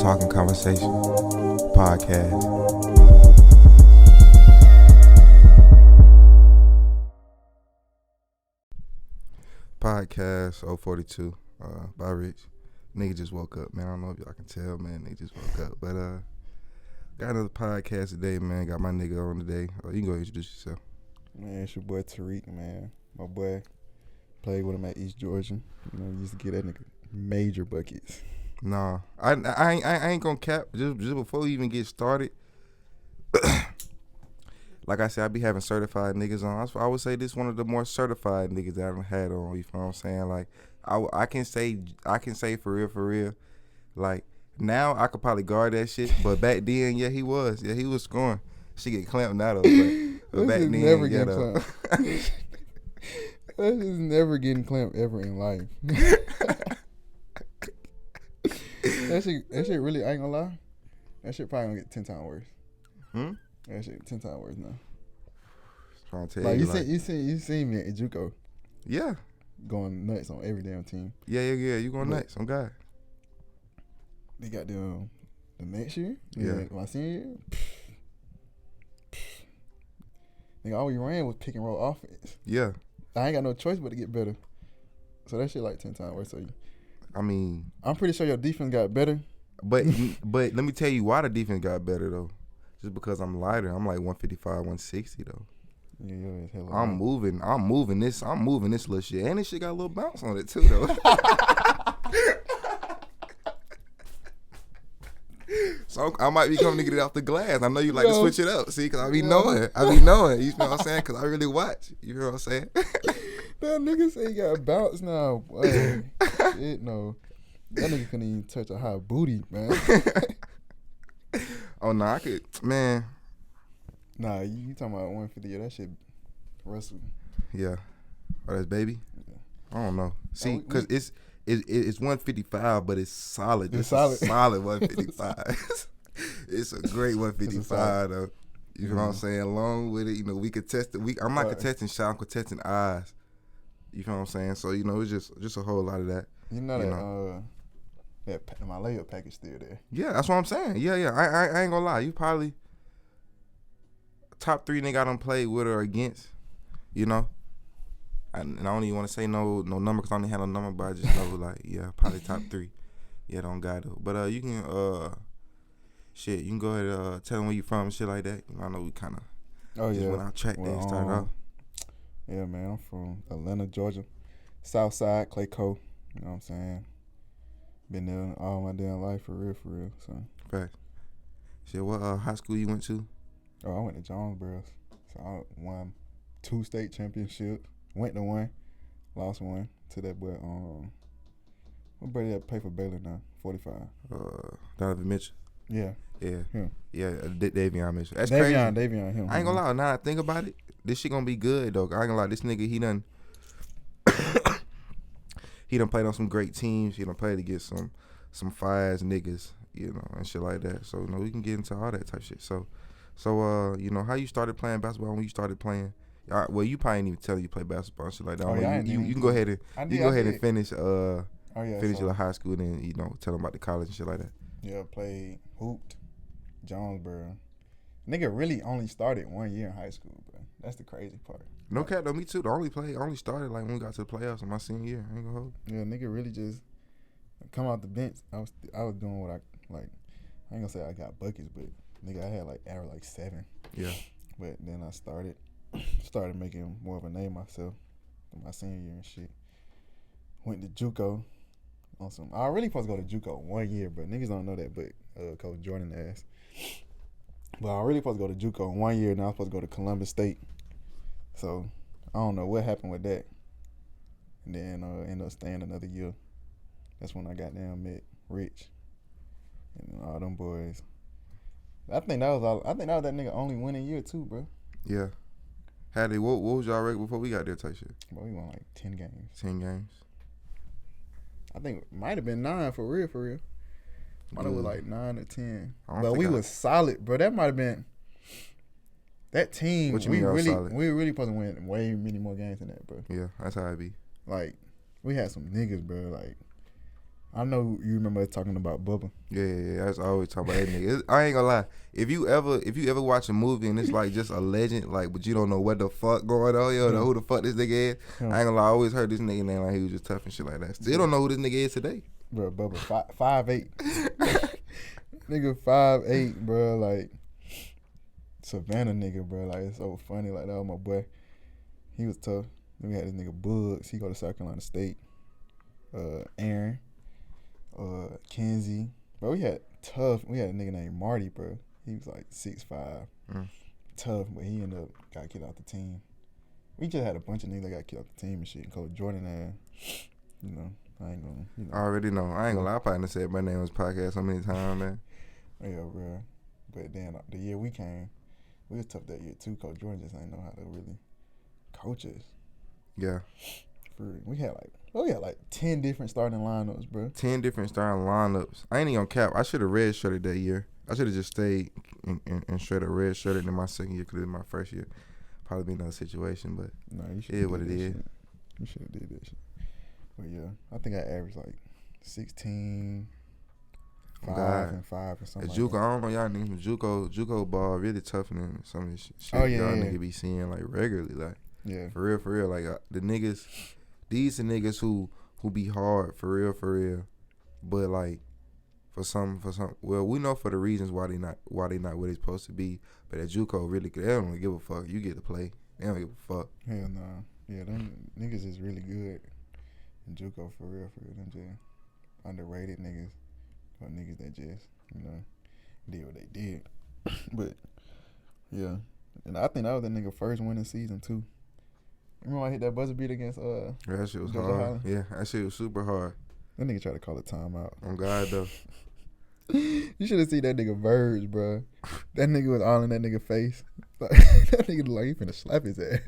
Talkin'Conversation podcast. Podcast 042 by Rich. Nigga just woke up, man. I don't know if y'all can tell, man. Nigga just woke up. But got another podcast today, man. Got my nigga on today. You can go introduce yourself. Man, it's your boy Tariq, man. My boy played with him at East Georgia. You know, used to get that nigga major buckets. Nah, I ain't gonna cap. Just before we even get started, like I said, I be having certified niggas on. I would say this one of the more certified niggas that I've had on. You feel what I'm saying? Like I can say for real. Like now I could probably guard that shit, but back then, he was scoring. She get clamped now though, but back then, never getting clamped. That is never getting clamped ever in life. That shit really, I ain't gonna lie. That shit probably gonna get 10 times worse. That shit 10 times worse now. Trying to tell like you, you seen me at JUCO. Yeah. Going nuts on every damn team. Yeah. You going nuts on God. They got the next year. Yeah. My senior year. Nigga, all we ran was pick and roll offense. Yeah. I ain't got no choice but to get better. So that shit like 10 times worse. So I mean, I'm pretty sure your defense got better. But let me tell you why the defense got better though. Just because I'm lighter. I'm like 155, 160 though. Yeah, I'm moving this little shit. And this shit got a little bounce on it too though. So I might be coming to get it off the glass. I know you like to switch it up. See, cause I be knowing. You know what I'm saying? Cause I really watch. You know what I'm saying? That nigga say he got bounce now. Boy. Shit, no. That nigga couldn't even touch a high booty, man. Oh no, I could, man. Nah, you talking about 150? Yeah, that shit Russell. Yeah. Oh, that's baby. Yeah. I don't know. See, cause it's 155, but it's solid. It's solid. Solid 155. It's a great 155 though. You know what I'm saying? Along with it, you know, we could test it. I'm not contesting shot, I'm contesting eyes. You know what I'm saying? So, you know, it's just a whole lot of that. You know that my layup package still there. Yeah, that's what I'm saying. Yeah. I ain't gonna lie. You probably top 3 nigga I done played with or against. You know? And I don't even want to say no number because I don't have no number, but I just know like, yeah, probably top 3. Yeah, don't got though. But you can you can go ahead and tell them where you from and shit like that. You know, I know we kind of went out track day started off. Yeah, man, I'm from Atlanta, Georgia. South Side, Clayco. You know what I'm saying? Been there all my damn life for real. So. Facts. Shit, what high school you went to? Oh, I went to Jonesboro. So I won 2 state championships. Went to 1, lost 1 to that boy. What buddy that play for Baylor now? 45. Donovan Mitchell. Yeah. Him. Yeah, Davion Mitchell. That's Davion, crazy. him. I ain't gonna lie. Now I think about it, this shit gonna be good though. I ain't gonna lie. This nigga, he done played on some great teams. He done played against some fire-ass niggas, you know, and shit like that. So, you know, we can get into all that type shit. So, you know, how you started playing basketball, when you started playing. Well, you probably didn't even tell you play basketball and shit like that. You can go ahead and finish your high school and then, you know, tell them about the college and shit like that. Yeah, played, hooped, Jonesboro. Nigga really only started 1 year in high school, bro. That's the crazy part. No cap though, me too. I only started like when we got to the playoffs in my senior year. I ain't gonna hold. Yeah, nigga really just come out the bench. I was doing what I like. I ain't gonna say I got buckets, but nigga, I had like average like 7. Yeah. But then I started making more of a name myself in my senior year and shit. Went to JUCO on some. I really supposed to go to JUCO 1 year, but niggas don't know that. But Coach Jordan asked. But I really supposed to go to JUCO 1 year, and I was supposed to go to Columbus State. So I don't know what happened with that. And then ended up staying another year. That's when I got down met Rich and all them boys. I think that was that nigga only winning year too, bro. Yeah. What was y'all record before we got there type shit? Bro, we won like 10 games. 10 games. I think it might have been 9 for real. Might have been like 9 or 10. But we was solid, bro. That might have been that team. We really supposed to win way many more games than that, bro. Yeah, that's how it be. Like, we had some niggas, bro. Like, I know you remember us talking about Bubba. Yeah. That's always talking about that nigga. I ain't gonna lie. If you ever watch a movie and it's like just a legend, like, but you don't know what the fuck going on, yo, know who the fuck this nigga is. I ain't gonna lie. I always heard this nigga name like he was just tough and shit like that. Still don't know who this nigga is today. Bro, Bubba 5'8". Nigga 5'8", bro. Like Savannah nigga, bro. Like it's so funny. Like that was my boy. He was tough. Then we had this nigga Bugs. He go to South Carolina State. Aaron. Kenzie. Bro, we had a nigga named Marty, bro. He was like 6'5". Tough, but he ended up got kicked off the team. We just had a bunch of niggas that got kicked off the team and shit. Coach Jordan I ain't gonna, I already know. I ain't gonna lie. I probably done said my name on this podcast so many times, man. Yeah, bro. But then the year we came, we was tough that year too. Coach Jordan just ain't know how to really coach us. Yeah. We had like 10 different starting lineups, bro. 10 different starting lineups. I ain't even gonna cap. I should have red-shirted that year. I should have just stayed and straight up red-shirted in my second year because it was my first year. Probably be another situation, but you should it is what it is. You should have did that shit. But yeah, I think I averaged like 16, 5 and 5 or something. JUCO, like I don't know y'all niggas. JUCO ball really tougher than some of this shit. Oh, yeah, y'all yeah. niggas be seeing like regularly, like yeah. for real. Like the niggas, these are niggas who be hard for real. But like for some, well, we know for the reasons why they not where they supposed to be. But at JUCO, really, they don't really give a fuck. You get to play. They don't give a fuck. Hell nah. Yeah, them niggas is really good in JUCO for real. Them just underrated niggas or niggas that just did what they did. But yeah, and I think that was that nigga first winning season too. Remember I hit that buzzer beat against Yeah, that shit was Georgia hard. Highland? Yeah, that shit was super hard. That nigga tried to call a timeout. On God though. You should have seen that nigga Verge, bro. That nigga was all in that nigga face. Like, that nigga look like he finna slap his ass.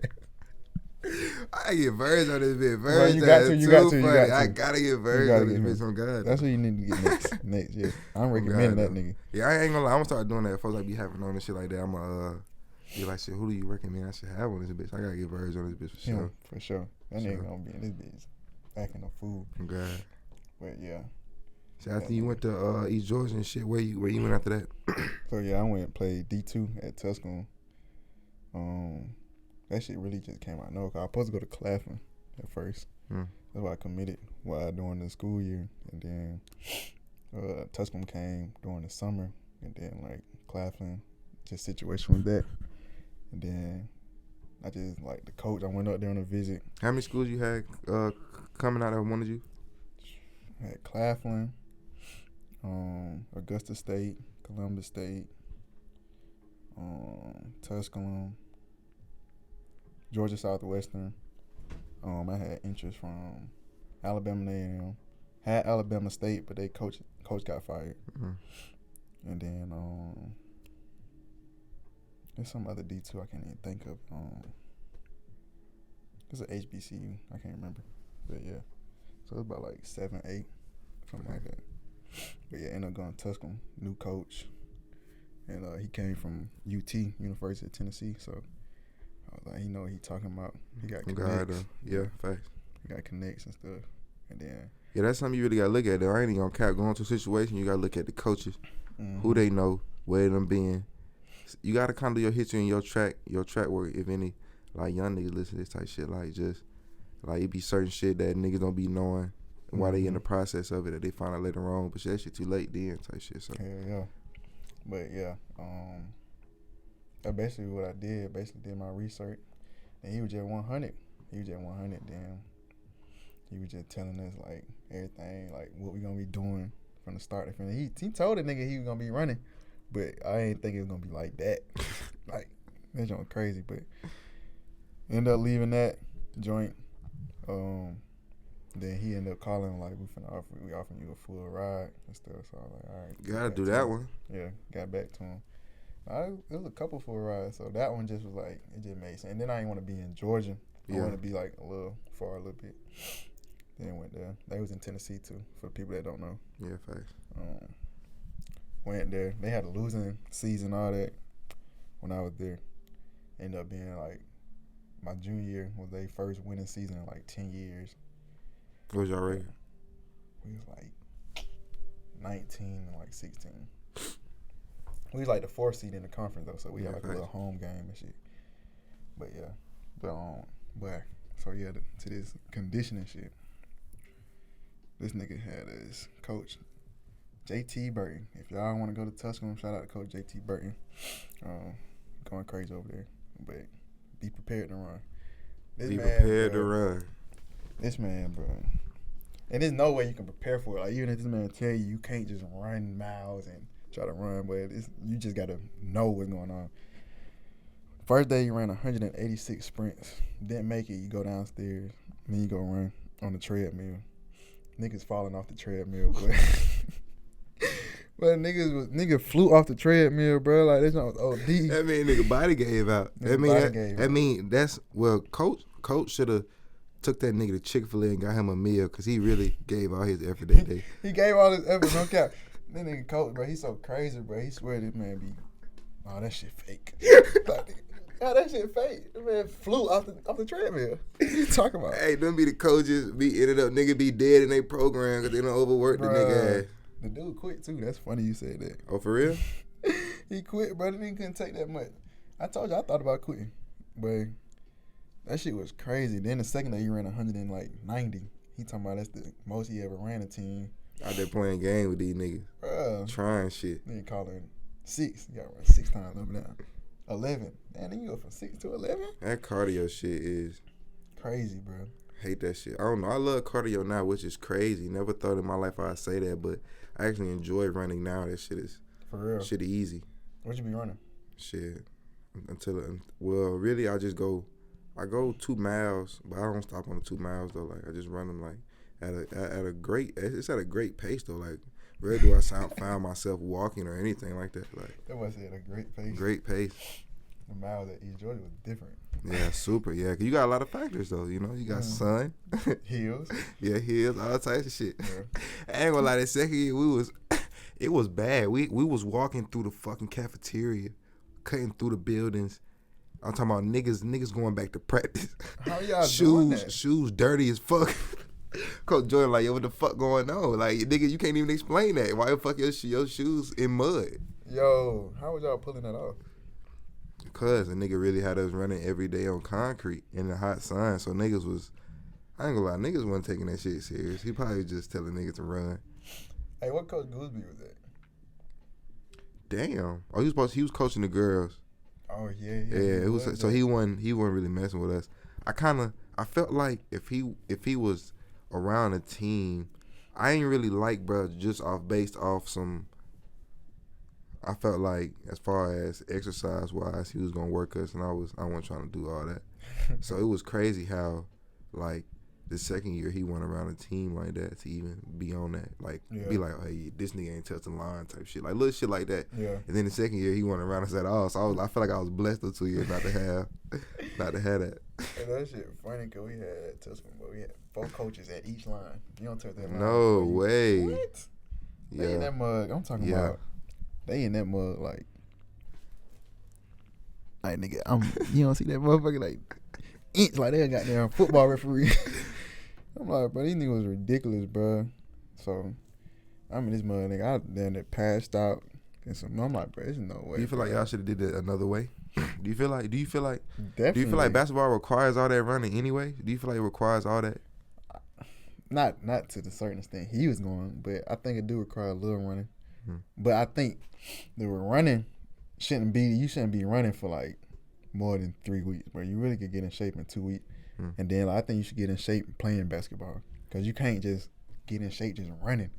I get Verge on this bitch. Bro, Verge, you got to. I gotta get Verge on this bitch. On God. That's what you need to get next. Yeah, I'm recommending that nigga. Yeah, I ain't gonna lie. I'm gonna start doing that. Folks like be having on and shit like that. I'm gonna be like, shit. Who do you recommend I should have on this bitch? I gotta get Verge on this bitch for sure. For sure. That nigga gonna be in this bitch acting a fool. On God. But yeah. So after you went to East Georgia and shit, where you went after that? So yeah, I went and played D2 at Tuscaloosa. That shit really just came out of nowhere. I was supposed to go to Claflin at first. That's why I committed while during the school year, and then Tuscaloosa came during the summer, and then like Claflin, just situation with that, and then I just like the coach. I went up there on a visit. How many schools you had coming out that wanted you? I had Claflin, Augusta State, Columbus State, Tuscaloosa, Georgia Southwestern. I had interest from Alabama A&M. Had Alabama State, but they coach got fired. And then there's some other D2 I can't even think of. There's an HBCU, I can't remember. But yeah. So it's about like 7, 8, something like that. But yeah, ended up going to Tuscaloosa, new coach. And he came from UT, University of Tennessee. So I was like, he know what he talking about. He got connects. Yeah, facts. He got connects and stuff. And then yeah, that's something you really gotta look at though. I ain't even gonna cap going to a situation, you gotta look at the coaches, who they know, where they done been. You gotta kind of do your history and your track work, if any, like young niggas listen to this type shit, like just like it be certain shit that niggas don't be knowing while they in the process of it that they find out later on, but shit, that shit too late then type shit. So yeah. But yeah, that's basically what I did. Basically did my research, and he was just 100. Then he was just telling us like everything, like what we gonna be doing from the start to finish. He told the nigga he was gonna be running, but I ain't think it was gonna be like that. Like that joint crazy, but ended up leaving that joint. Then he ended up calling like we offering you a full ride and stuff. So I was like, all right, you gotta do that one. Yeah, got back to him. It was a couple full rides, so that one just was like it just made sense. And then I didn't want to be in Georgia. I want to be like a little bit. Then went there. They was in Tennessee too, for people that don't know. Yeah, facts. Went there. They had a losing season, all that. When I was there, ended up being like my junior year was their first winning season in like 10 years. What was y'all record? We was like 19 and like 16. We was like the 4th seed in the conference though, so we had like a little home game and shit. But yeah, but so yeah, to this conditioning shit. This nigga had his coach, JT Burton. If y'all want to go to Tuscaloosa, shout out to Coach JT Burton. Going crazy over there, but be prepared to run. This man, bro. And there's no way you can prepare for it. Like, even if this man tell you can't just run miles and try to run, but you just got to know what's going on. First day, you ran 186 sprints. Didn't make it. You go downstairs. Then you go run on the treadmill. Niggas falling off the treadmill, but but nigga flew off the treadmill, bro. Like, this was OD. That mean nigga body gave out. Coach should have took that nigga to Chick-fil-A and got him a meal because he really gave all his effort that day. He gave all his effort, no cap. That nigga coach, bro, he's so crazy, bro. He swear this man be, oh, that shit fake. Oh, that shit fake. That man flew off the treadmill. What you talking about? Hey, them be the coaches nigga be dead in their program because they don't overwork the nigga ass. The dude quit too. That's funny you said that. Oh, for real? He quit, bro. The nigga couldn't take that much. I told you I thought about quitting, but that shit was crazy. Then the second day he ran 190. He talking about that's the most he ever ran a team. Out there playing game with these niggas. Bruh. Trying shit. Then calling 6. You gotta run 6 times up and down. 11. Man, then you go from 6 to 11? That cardio shit is crazy, bro. Hate that shit. I don't know. I love cardio now, which is crazy. Never thought in my life I'd say that, but I actually enjoy running now. That shit is for real. Shit easy. What you be running? Shit. Really, I go 2 miles, but I don't stop on the 2 miles though. Like, I just run them like at a great pace though. Like, rarely do I find myself walking or anything like that. Like, that was at a great pace. Great pace. The miles at East Georgia was different. Yeah, super. Yeah, 'cause you got a lot of factors though. You know, you got sun, hills. Yeah, hills, all types of shit. Yeah. I ain't gonna lie. That second year, it was bad. We was walking through the fucking cafeteria, cutting through the buildings. I'm talking about niggas going back to practice. How y'all doing that? Shoes dirty as fuck. Coach Jordan like, yo, what the fuck going on? Like, nigga, you can't even explain that. Why the fuck your shoes in mud? Yo, how was y'all pulling that off? Because a nigga really had us running every day on concrete in the hot sun. So niggas was, I ain't gonna lie, niggas wasn't taking that shit serious. He probably just telling niggas to run. Hey, what Coach Gooseby was that? Damn. Oh, he was coaching the girls. Oh yeah. Yeah, it was so he wasn't really messing with us. I felt like if he was around a team, I ain't really like, bro, just based off some. I felt like as far as exercise wise, he was gonna work us, and I wasn't trying to do all that. So it was crazy how, like, the second year he went around a team like that to even be on that, like, be like, hey, this nigga ain't touching the line type shit, like little shit like that. Yeah. And then the second year he went around us at all, so I felt like I was blessed those 2 years not to have that. And that shit funny because we had Tuscaloosa, but we had 4 coaches at each line. You don't touch that line. No way. What? They in that mug. I'm talking about. They in that mug like nigga. You don't see that motherfucker like inch like they got goddamn football referee. I'm like, bro, these niggas was ridiculous, bro. So I'm in this mud, nigga. I damn near passed out. And I'm like, bro, there's no way. Do you feel like y'all should have did it another way? Do you feel like Definitely. Do you feel like basketball requires all that running anyway? Do you feel like it requires all that? Not to the certain extent he was going, but I think it do require a little running. But I think the running you shouldn't be running for like more than 3 weeks, bro. You really could get in shape in 2 weeks. And then I think you should get in shape playing basketball, because you can't just get in shape just running,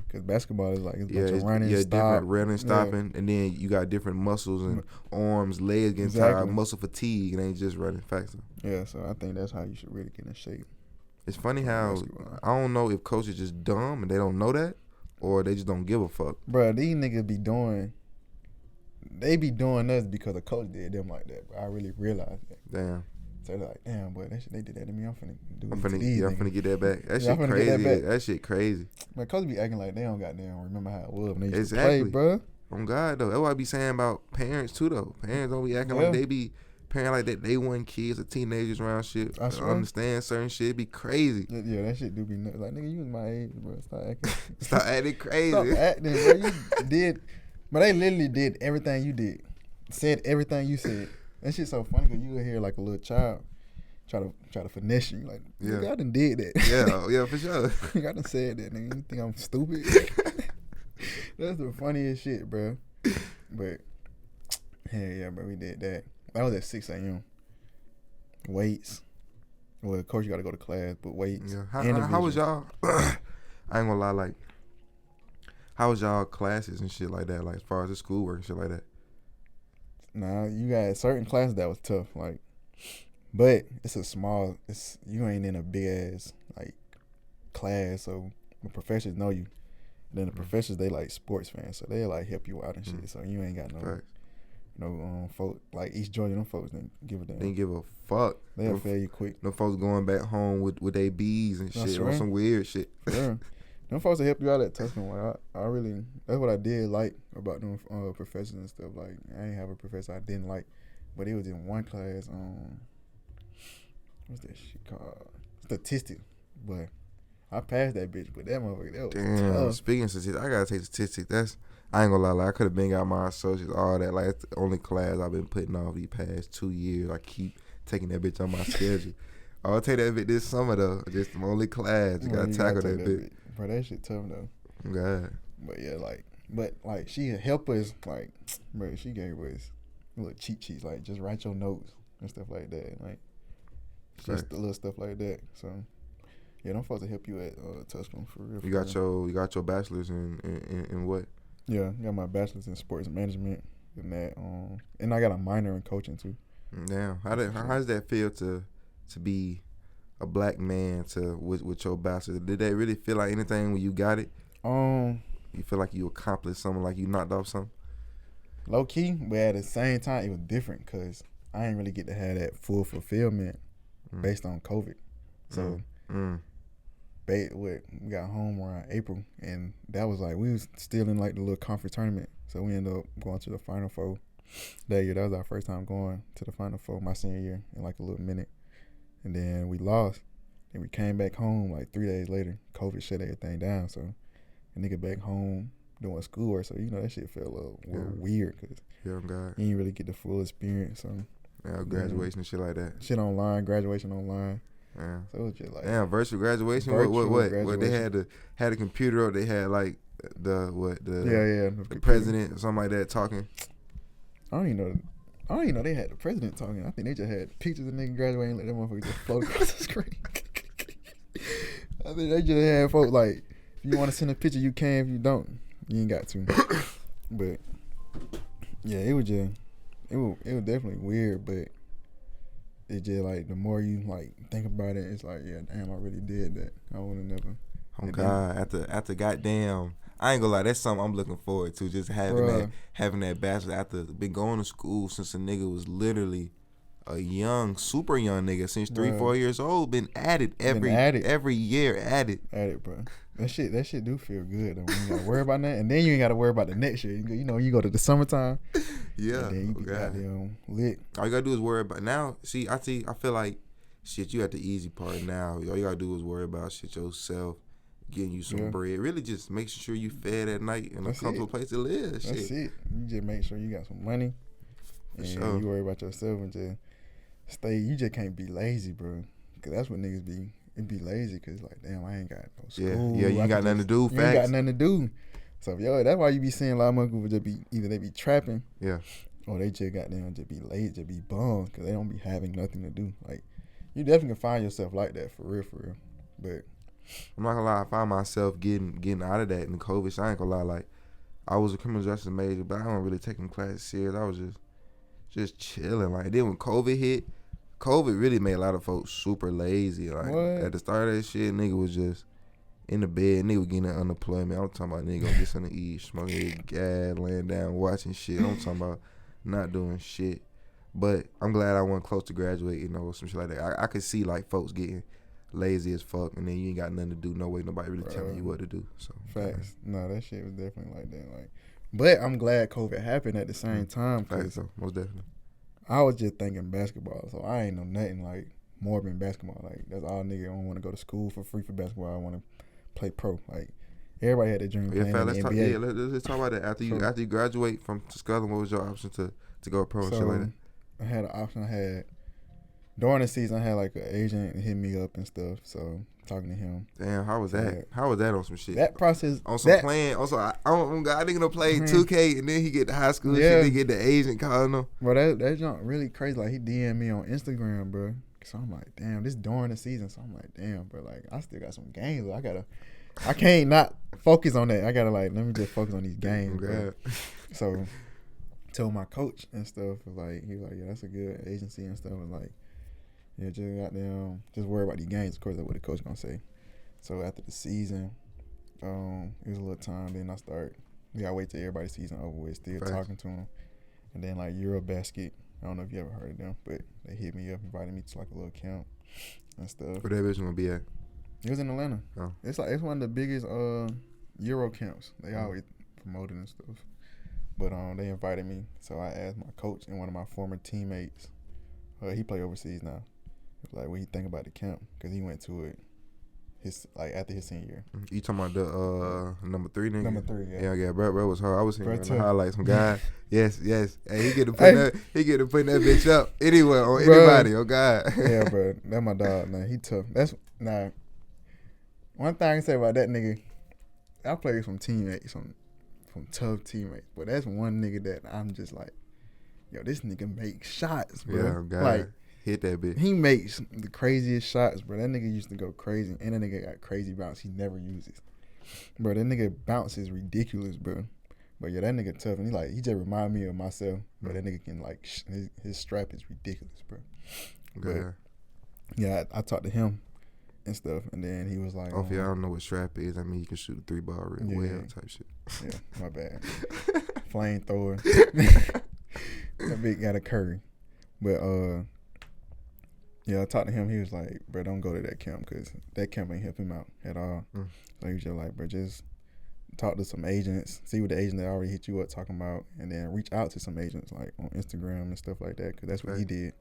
because basketball is like a bunch of running, different running, stopping, and then you got different muscles and arms, legs getting tired, muscle fatigue. It ain't just running faster. Yeah, so I think that's how you should really get in shape. It's funny how I don't know if coaches just dumb and they don't know that, or they just don't give a fuck. Bro, these niggas be doing us because a coach did them like that, bro. I really realized that. Damn. So they're like, damn, boy, that shit, they did that to me. I'm finna do I'm it to these finna get that back. That shit crazy. That shit crazy. Man, coaches be acting like they don't goddamn remember how it was when they used to play, bro. On God, though. That's what I be saying about parents, too, though. Parents don't be acting like they be parent like that, they want kids or teenagers around shit. I swear. Understand certain shit. It'd be crazy. Yeah, that shit do be nuts. Like, nigga, you was my age, bro. Stop acting. Stop acting crazy. Stop acting, bro. You did, but they literally did everything you did. Said everything you said. That shit's so funny because you would hear like a little child try to finesse you. Like, nigga, I done did that. Yeah, for sure. I done said that, nigga. You think I'm stupid? That's the funniest shit, bro. But hell yeah, bro, we did that. That was at 6 a.m. Weights. Well, of course you got to go to class, but weights. Yeah. How was y'all? I ain't gonna lie, like, how was y'all classes and shit like that? Like, as far as the schoolwork and shit like that. Nah, you got certain classes that was tough, like, but you ain't in a big ass like class, so the professors know you. Then the professors, they like sports fans, so they like help you out and shit. So you ain't got no folk like East Georgia. Them folks didn't give a damn. Didn't give a fuck. They'll fail you quick. Them folks going back home with their B's and shit or some weird shit. Yeah. Them folks will help you out at Tuscan. Like I really, that's what I did like about them professors and stuff. Like I ain't have a professor I didn't like, but it was in one class. What's that shit called? Statistics. But I passed that bitch, but that motherfucker, that was tough. Speaking of statistics, I gotta take statistics. I ain't gonna lie, like, I could have been got my associates, all that. Like, that's the only class I've been putting off these past 2 years. I keep taking that bitch on my schedule. I'll take that bitch this summer though. Just my only class. You gotta tackle that bitch. Bro, that shit tough though. God. But yeah, like she help us, like, bro, she gave us little cheat sheets, like just write your notes and stuff like that. Like just the little stuff like that. So yeah, them folks to help you at Tuscan for real. You got your bachelor's in what? Yeah, I got my bachelor's in sports management and that. And I got a minor in coaching too. Damn, how does that feel to be a black man with your bachelor's? Did that really feel like anything when you got it? You feel like you accomplished something, like you knocked off something? Low key, but at the same time, it was different because I didn't really get to have that full fulfillment based on COVID. So, we got home around April, and that was like, we was still in like the little conference tournament. So we ended up going to the Final Four that year. That was our first time going to the Final Four my senior year in like a little minute. And then we lost, and we came back home like 3 days later. COVID shut everything down, so a nigga back home doing schoolwork. So, you know, that shit felt a little weird because you didn't really get the full experience. So graduation and shit like that. Shit online, graduation online. Yeah. So it was just like virtual graduation. What they had a computer up. They had like the president or something like that talking. I don't even know they had the president talking. I think they just had pictures of niggas graduating, let that motherfucker just float across the screen. I think they just had folks like, if you want to send a picture, you can. If you don't, you ain't got to. But yeah, it was definitely weird, but it just like the more you like think about it, it's like, yeah, damn, I really did that. I would have never. Oh God, after goddamn, I ain't gonna lie, that's something I'm looking forward to. Just having that bachelor after been going to school since a nigga was literally a super young nigga since 3-4 years old. Been at it every year at it, bro. That shit do feel good though. When you gotta worry about that, and then you ain't gotta worry about the next year. You know, you go to the summertime. Yeah, and then you get goddamn lit. All you gotta do is worry about now. See, I feel like shit. You at the easy part now. All you gotta do is worry about shit yourself, getting you some bread. Really, just make sure you fed at night and a comfortable place to live. That's it. You just make sure you got some money, and you worry about yourself and just stay. You just can't be lazy, bro. Cause that's what niggas be. It be lazy because like, damn, I ain't got no school. Yeah, you ain't got nothing to do. You ain't got nothing to do. So that's why you be seeing a lot of motherfuckers just be either they be trapping, or they just goddamn just be lazy, just be bums because they don't be having nothing to do. Like, you definitely can find yourself like that for real. But I'm not gonna lie, I find myself getting out of that in the COVID. So I ain't gonna lie, like, I was a criminal justice major, but I don't really take them classes serious. I was just chilling. Like, then when COVID hit, COVID really made a lot of folks super lazy. Like, at the start of that shit, nigga was just in the bed. Nigga was getting unemployment. I'm talking about nigga just on the eat, smoking gas, laying down, watching shit. I'm talking about not doing shit. But I'm glad I wasn't close to graduating or some shit like that. I could see like folks getting lazy as fuck, and then you ain't got nothing to do. No way, nobody really telling you what to do. So facts. No, that shit was definitely like that. Like, but I'm glad COVID happened at the same time. Facts, though, most definitely. I was just thinking basketball, so I ain't know nothing like more than basketball. Like that's all nigga. I don't want to go to school for free for basketball. I want to play pro. Like everybody had a dream Yeah, playing fat. in the Let's talk. NBA. Yeah, let's talk about that after you So, graduate from Scotland. What was your option to go pro and shit like that? I had an option. I had during the season. I had like an agent hit me up and stuff. So talking to him. Damn, how was that? How was that on some shit? That process on some playing. Also, I nigga play 2K and then he get the high school shit. They get the agent calling him. Bro, that junk really crazy. Like he DM'd me on Instagram, bro. So I'm like, damn, this during the season. So I'm like, damn, bro. Like I still got some games. I can't not focus on that. I gotta like, let me just focus on these games, bro. So told my coach and stuff, he was like, yeah, that's a good agency and stuff. I was like, yeah, just worry about these games. Of course, that's what the coach gonna say. So after the season, it was a little time. Then we gotta wait till everybody's season over with. Still talking to him, and then like Eurobasket. I don't know if you ever heard of them, but they hit me up, invited me to like a little camp and stuff. Where that bitch gonna be at? It was in Atlanta. Oh. It's one of the biggest Euro camps. They always promoted and stuff. But they invited me, so I asked my coach and one of my former teammates. He play overseas now. Like, what he think about the camp? Because he went to it after his senior year. You talking about the number 3 nigga? Number 3, yeah. Yeah, bro was hard. I was hearing the highlights from God. Yes. Hey, he get to put that bitch up anywhere on anybody. Oh God. Yeah, bro. That's my dog. Nah, he tough. One thing I can say about that nigga, I played with some teammates, some tough teammates, but that's one nigga that I'm just like, yo, this nigga makes shots, bro. Yeah, God. Like, hit that bitch. He makes the craziest shots, bro. That nigga used to go crazy, and that nigga got crazy bounce he never uses. Bro, that nigga bounce is ridiculous, bro. But yeah, that nigga tough, and he just remind me of myself. But that nigga can like his strap is ridiculous, bro. Okay. Yeah, I talked to him and stuff, and then he was like, "Oh, if y'all don't know what strap is, I mean you can shoot a 3-ball real well type shit." Yeah, my bad. Flamethrower. That big got a curry, but yeah, I talked to him. He was like, "Bro, don't go to that camp because that camp ain't help him out at all." So he was just like, "Bro, just talk to some agents, see what the agent that already hit you up talking about, and then reach out to some agents like on Instagram and stuff like that, because that's what he did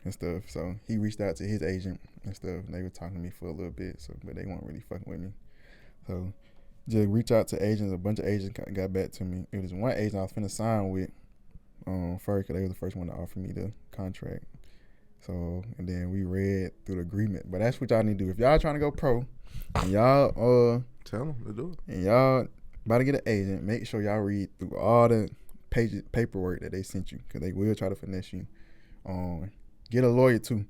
and stuff." So he reached out to his agent and stuff, and they were talking to me for a little bit, but they weren't really fucking with me. So just reach out to agents. A bunch of agents got back to me. It was one agent I was finna sign with first, because they were the first one to offer me the contract. So, and then we read through the agreement. But that's what y'all need to do. If y'all trying to go pro, and y'all tell them to do it, and y'all about to get an agent, make sure y'all read through all the paperwork that they sent you, because they will try to finesse you. Get a lawyer too,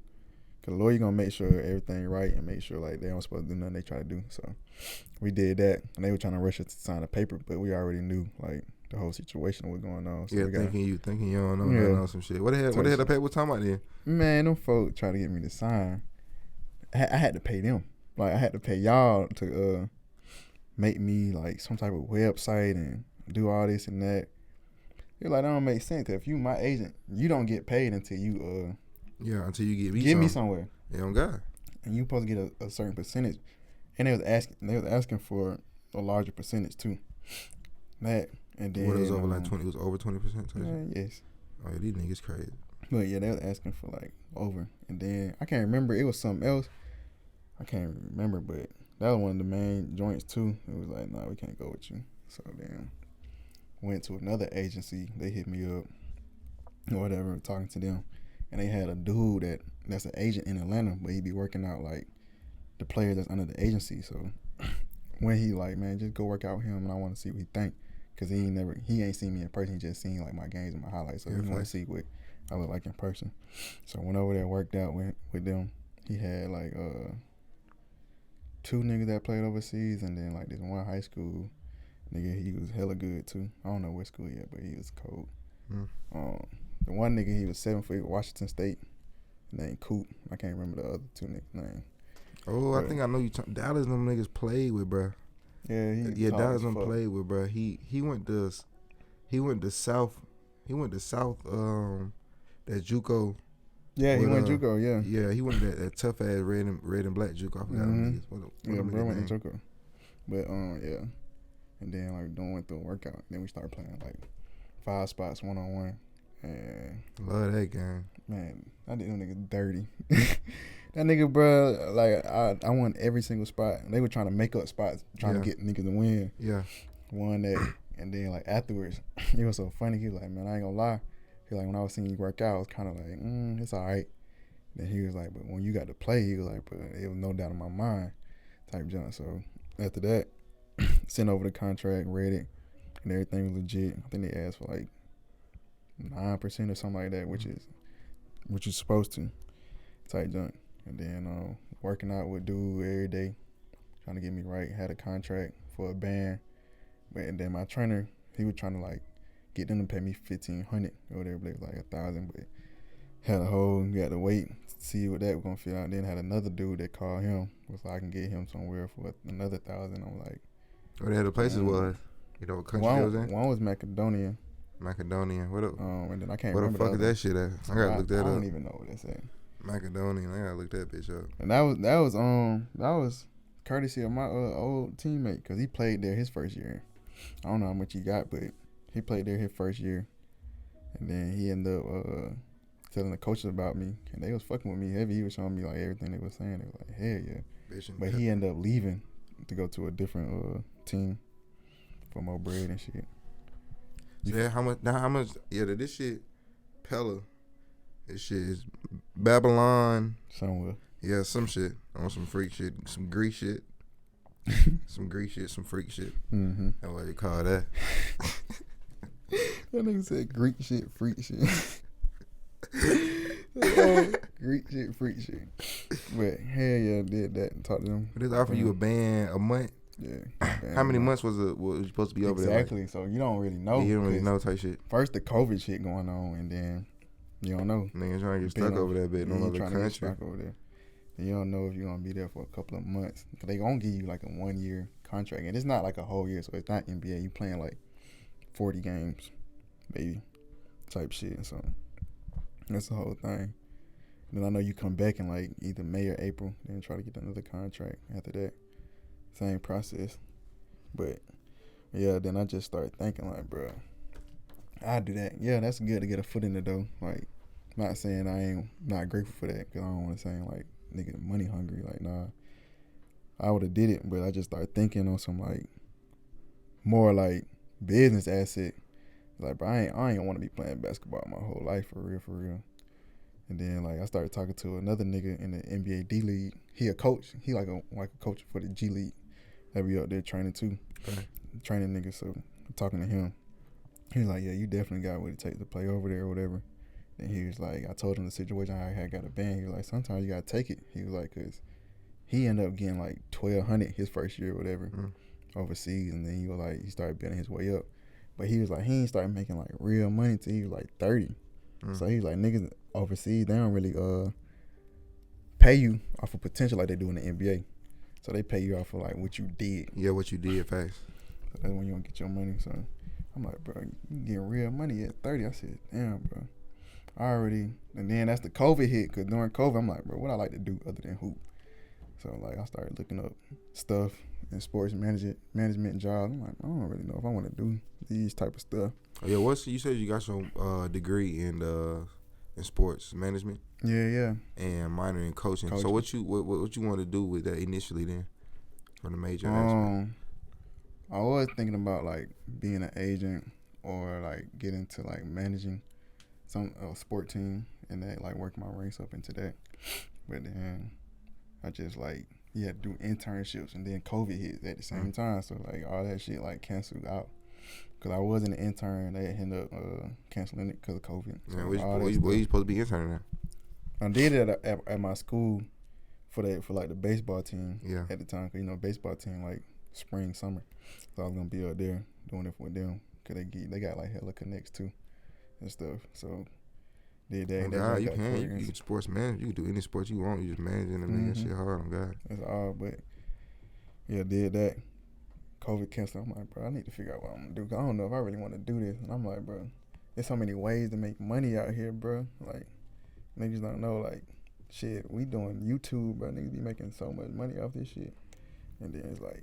because the lawyer gonna make sure everything right and make sure like they don't supposed to do nothing they try to do. So we did that, and they were trying to rush us to sign a paper, but we already knew like the whole situation was going on. So thinking you don't know some shit. What the hell the paper was talking about then? Man, them folks try to get me to sign. I had to pay them. Like, I had to pay y'all to make me like some type of website and do all this and that. You're like, that don't make sense. Cause if you my agent, you don't get paid until you until you get me somewhere. Yeah, on God. And you supposed to get a certain percentage. And they was asking for a larger percentage too. That and then what, it was over like 20? It was over 20%. Yes. Oh yeah, these niggas crazy. But yeah, they was asking for like over, and then I can't remember. It was something else. I can't remember, but that was one of the main joints too. It was like, nah, we can't go with you. So then went to another agency. They hit me up or whatever, talking to them, and they had a dude that's an agent in Atlanta, but he be working out like the players that's under the agency. So when he like, man, just go work out with him, and I want to see what he think. Cause he ain't seen me in person. He just seen like my games and my highlights. So he want to see what I look like in person. So went over there, worked out with them. He had like 2 niggas that played overseas, and then like this one high school nigga. He was hella good too. I don't know what school yet, but he was cold. The one nigga, he was 7 foot, Washington State, named Coop. I can't remember the other 2 niggas' name. Oh, I think I know you. Dallas, them niggas played with, bro. Yeah, Dallas them played with, bro. He went to South. He went to South. That JUCO. Yeah, he went JUCO. Yeah. Yeah, he went that tough ass red and black JUCO. I forgot them niggas. Bro went to JUCO. But yeah, and then like went through a workout. Then we started playing like 5 spots 1-on-1, And Love that game. man, I did them niggas dirty. That nigga, bro, like I won every single spot. They were trying to make up spots, trying to get niggas to win. Yeah. Won that, and then like afterwards, it was so funny. He was like, man, I ain't gonna lie. He like, when I was seeing you work out, I was kind of like, it's all right. Then he was like, but when you got to play, he was like, but it was no doubt in my mind, type junk. So after that, sent over the contract, read it, and everything was legit. I think they asked for like 9% or something like that, which is supposed to, type junk. And then working out with dude every day, trying to get me right. Had a contract for a band, and then my trainer, he was trying to like get them to pay me $1,500 or whatever. But it was like $1,000, but had a whole. We had to wait, see what that was gonna feel out. Then had another dude that called him, was like, I can get him somewhere for another $1,000. I'm like, Where the other places was? You know what country it was in? One was Macedonia. Macedonia. What up? And then I can't Where the remember fuck is that shit at? I gotta look that up. I don't even know what they say. Macedonia. I gotta look that bitch up. And that was courtesy of my old teammate, because he played there his first year. I don't know how much he got, but he played there his first year, and then he ended up telling the coaches about me, and they was fucking with me heavy. He was showing me like everything they was saying. They was like, hell yeah. But he ended up leaving to go to a different team for more bread and shit. So yeah, how much? Yeah, this shit, Pella. This shit is Babylon. Somewhere. Yeah, some shit. On some freak shit. Some Greek shit. Some Greek shit, some freak shit. Mm-hmm. That's what you call that. That nigga said Greek shit, freak shit. Greek shit, freak shit. But hell yeah, did that and talked to them. But they offer you a band a month. Yeah. How many months was you supposed to be over there? Exactly. Like? So you don't really know. Yeah, you don't really know type shit. First the COVID shit going on, and then you don't know. Niggas trying to get stuck over there, bit. No other country. Stuck over there. And you don't know if you're gonna be there for a couple of months. Cause they gonna give you like a 1 year contract, and it's not like a whole year, so it's not NBA. You playing like 40 games, maybe, type shit. So that's the whole thing. And then I know you come back in like either May or April, then try to get another contract after that. Same process. But yeah, then I just started thinking like, bro, I do that. Yeah, that's good to get a foot in the door. Like, not saying I ain't not grateful for that, because I don't want to say like nigga money hungry. Like, nah, I would have did it, but I just started thinking on some like more like business asset. Like, bro, I ain't want to be playing basketball my whole life for real. And then like I started talking to another nigga in the NBA D League. He a coach. He like a coach for the G League. That be up there training too. Okay. Training niggas. So I'm talking to him. He was like, yeah, you definitely got what it takes to play over there or whatever. And he was like, I told him the situation I had got a band. He was like, sometimes you gotta take it. He was like, cause he ended up getting like $1,200 his first year or whatever overseas, and then he was like, he started building his way up. But he was like, he ain't started making like real money until he was like 30. So he was like, niggas overseas, they don't really pay you off of potential like they do in the NBA. So they pay you off of like what you did. Yeah, what you did fast. So that's when you don't get your money. So I'm like, bro, you getting real money at 30. I said, damn, bro. And then that's the COVID hit, because during COVID, I'm like, bro, what I like to do other than hoop? So like I started looking up stuff in sports management jobs. I'm like, I don't really know if I want to do these type of stuff. Oh, yeah, you said you got your degree in sports management? Yeah. And minor in coaching. So what you want to do with that initially then, for the major aspect? I was thinking about like being an agent or like get into like managing some sport team and that, like work my ranks up into that. But then I just like had to do internships, and then COVID hit at the same time, so like all that shit like canceled out. Cause I was an intern, they ended up canceling it because of COVID. So where you supposed to be interning at? I did it at my school for like the baseball team at the time. Cause baseball team like spring, summer. So I was gonna be up there doing it with them, cause they got like hella connects too and stuff. So did that. Oh God, you can sports manage. You can do any sport you want. You just managing and making that shit hard. On God. That's all. But yeah, did that. COVID canceled. I'm like, bro, I need to figure out what I'm gonna do. Cause I don't know if I really want to do this. And I'm like, bro, there's so many ways to make money out here, bro. Like, niggas don't know. Like, shit, we doing YouTube, bro. Niggas be making so much money off this shit. And then it's like,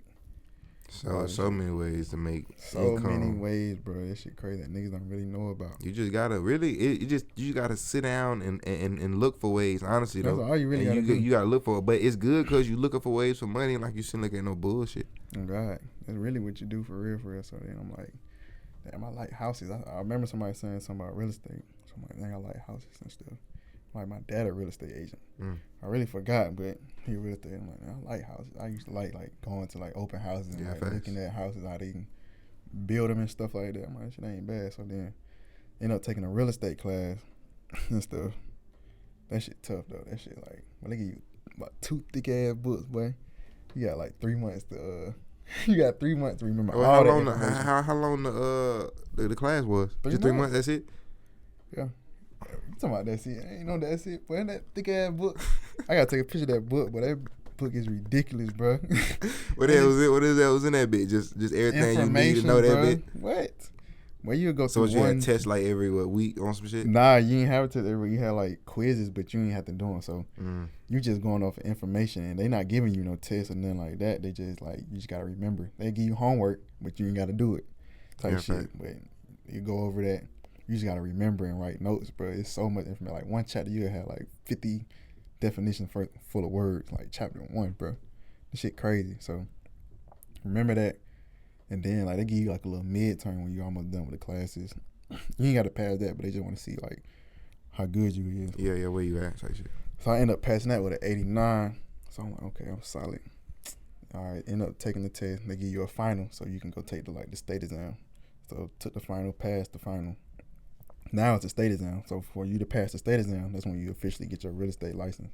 So many ways to make so income. many ways, bro. That shit crazy that niggas don't really know about. You just gotta you gotta sit down and look for ways. Honestly, That's though, all you really gotta do. You gotta look for it. But it's good because you looking for ways for money. Like you shouldn't look at no bullshit. Oh God, that's really what you do for real. So then I'm like, damn, I like houses. I remember somebody saying something about real estate. So I'm like, dang, I like houses and stuff. Like my dad a real estate agent. I really forgot, but he real estate. I'm like, man, I like houses. I used to like going to like open houses and like looking at houses, how they can build them and stuff like that. I'm like, shit ain't bad. So then ended up taking a real estate class and stuff. That shit tough though. That shit like, well, they give you about 2 thick ass books, boy. You got like 3 months to you got 3 months to remember all how that long information. how long the class was? 3 Just 3 months. That's it. Yeah. You talking about that's it? Ain't no that's it. Boy, that thick ass book. I gotta take a picture of that book, but that book is ridiculous, bro. What the hell was it? What is that was in that bit? Just everything you need to know that bit. What? Well, you would go so through you one had tests like every week on some shit? Nah, you ain't have it to every. You had like quizzes, but you ain't have to do them. So you just going off of information, and they not giving you no tests or nothing like that. They just like you just gotta remember. They give you homework, but you ain't gotta do it. Type shit. Right. But you go over that. You just gotta remember and write notes, bro. It's so much information. Like one chapter, you have like 50 definitions full of words. Like chapter 1, bro. This shit crazy. So remember that. And then like they give you like a little midterm when you're almost done with the classes. You ain't got to pass that, but they just want to see like how good you is. Yeah, where you at? Type shit. So I end up passing that with an 89. So I'm like, okay, I'm solid. All right, end up taking the test. They give you a final, so you can go take the state exam. So took the final, passed the final. Now it's a state exam. So for you to pass the state exam, that's when you officially get your real estate license.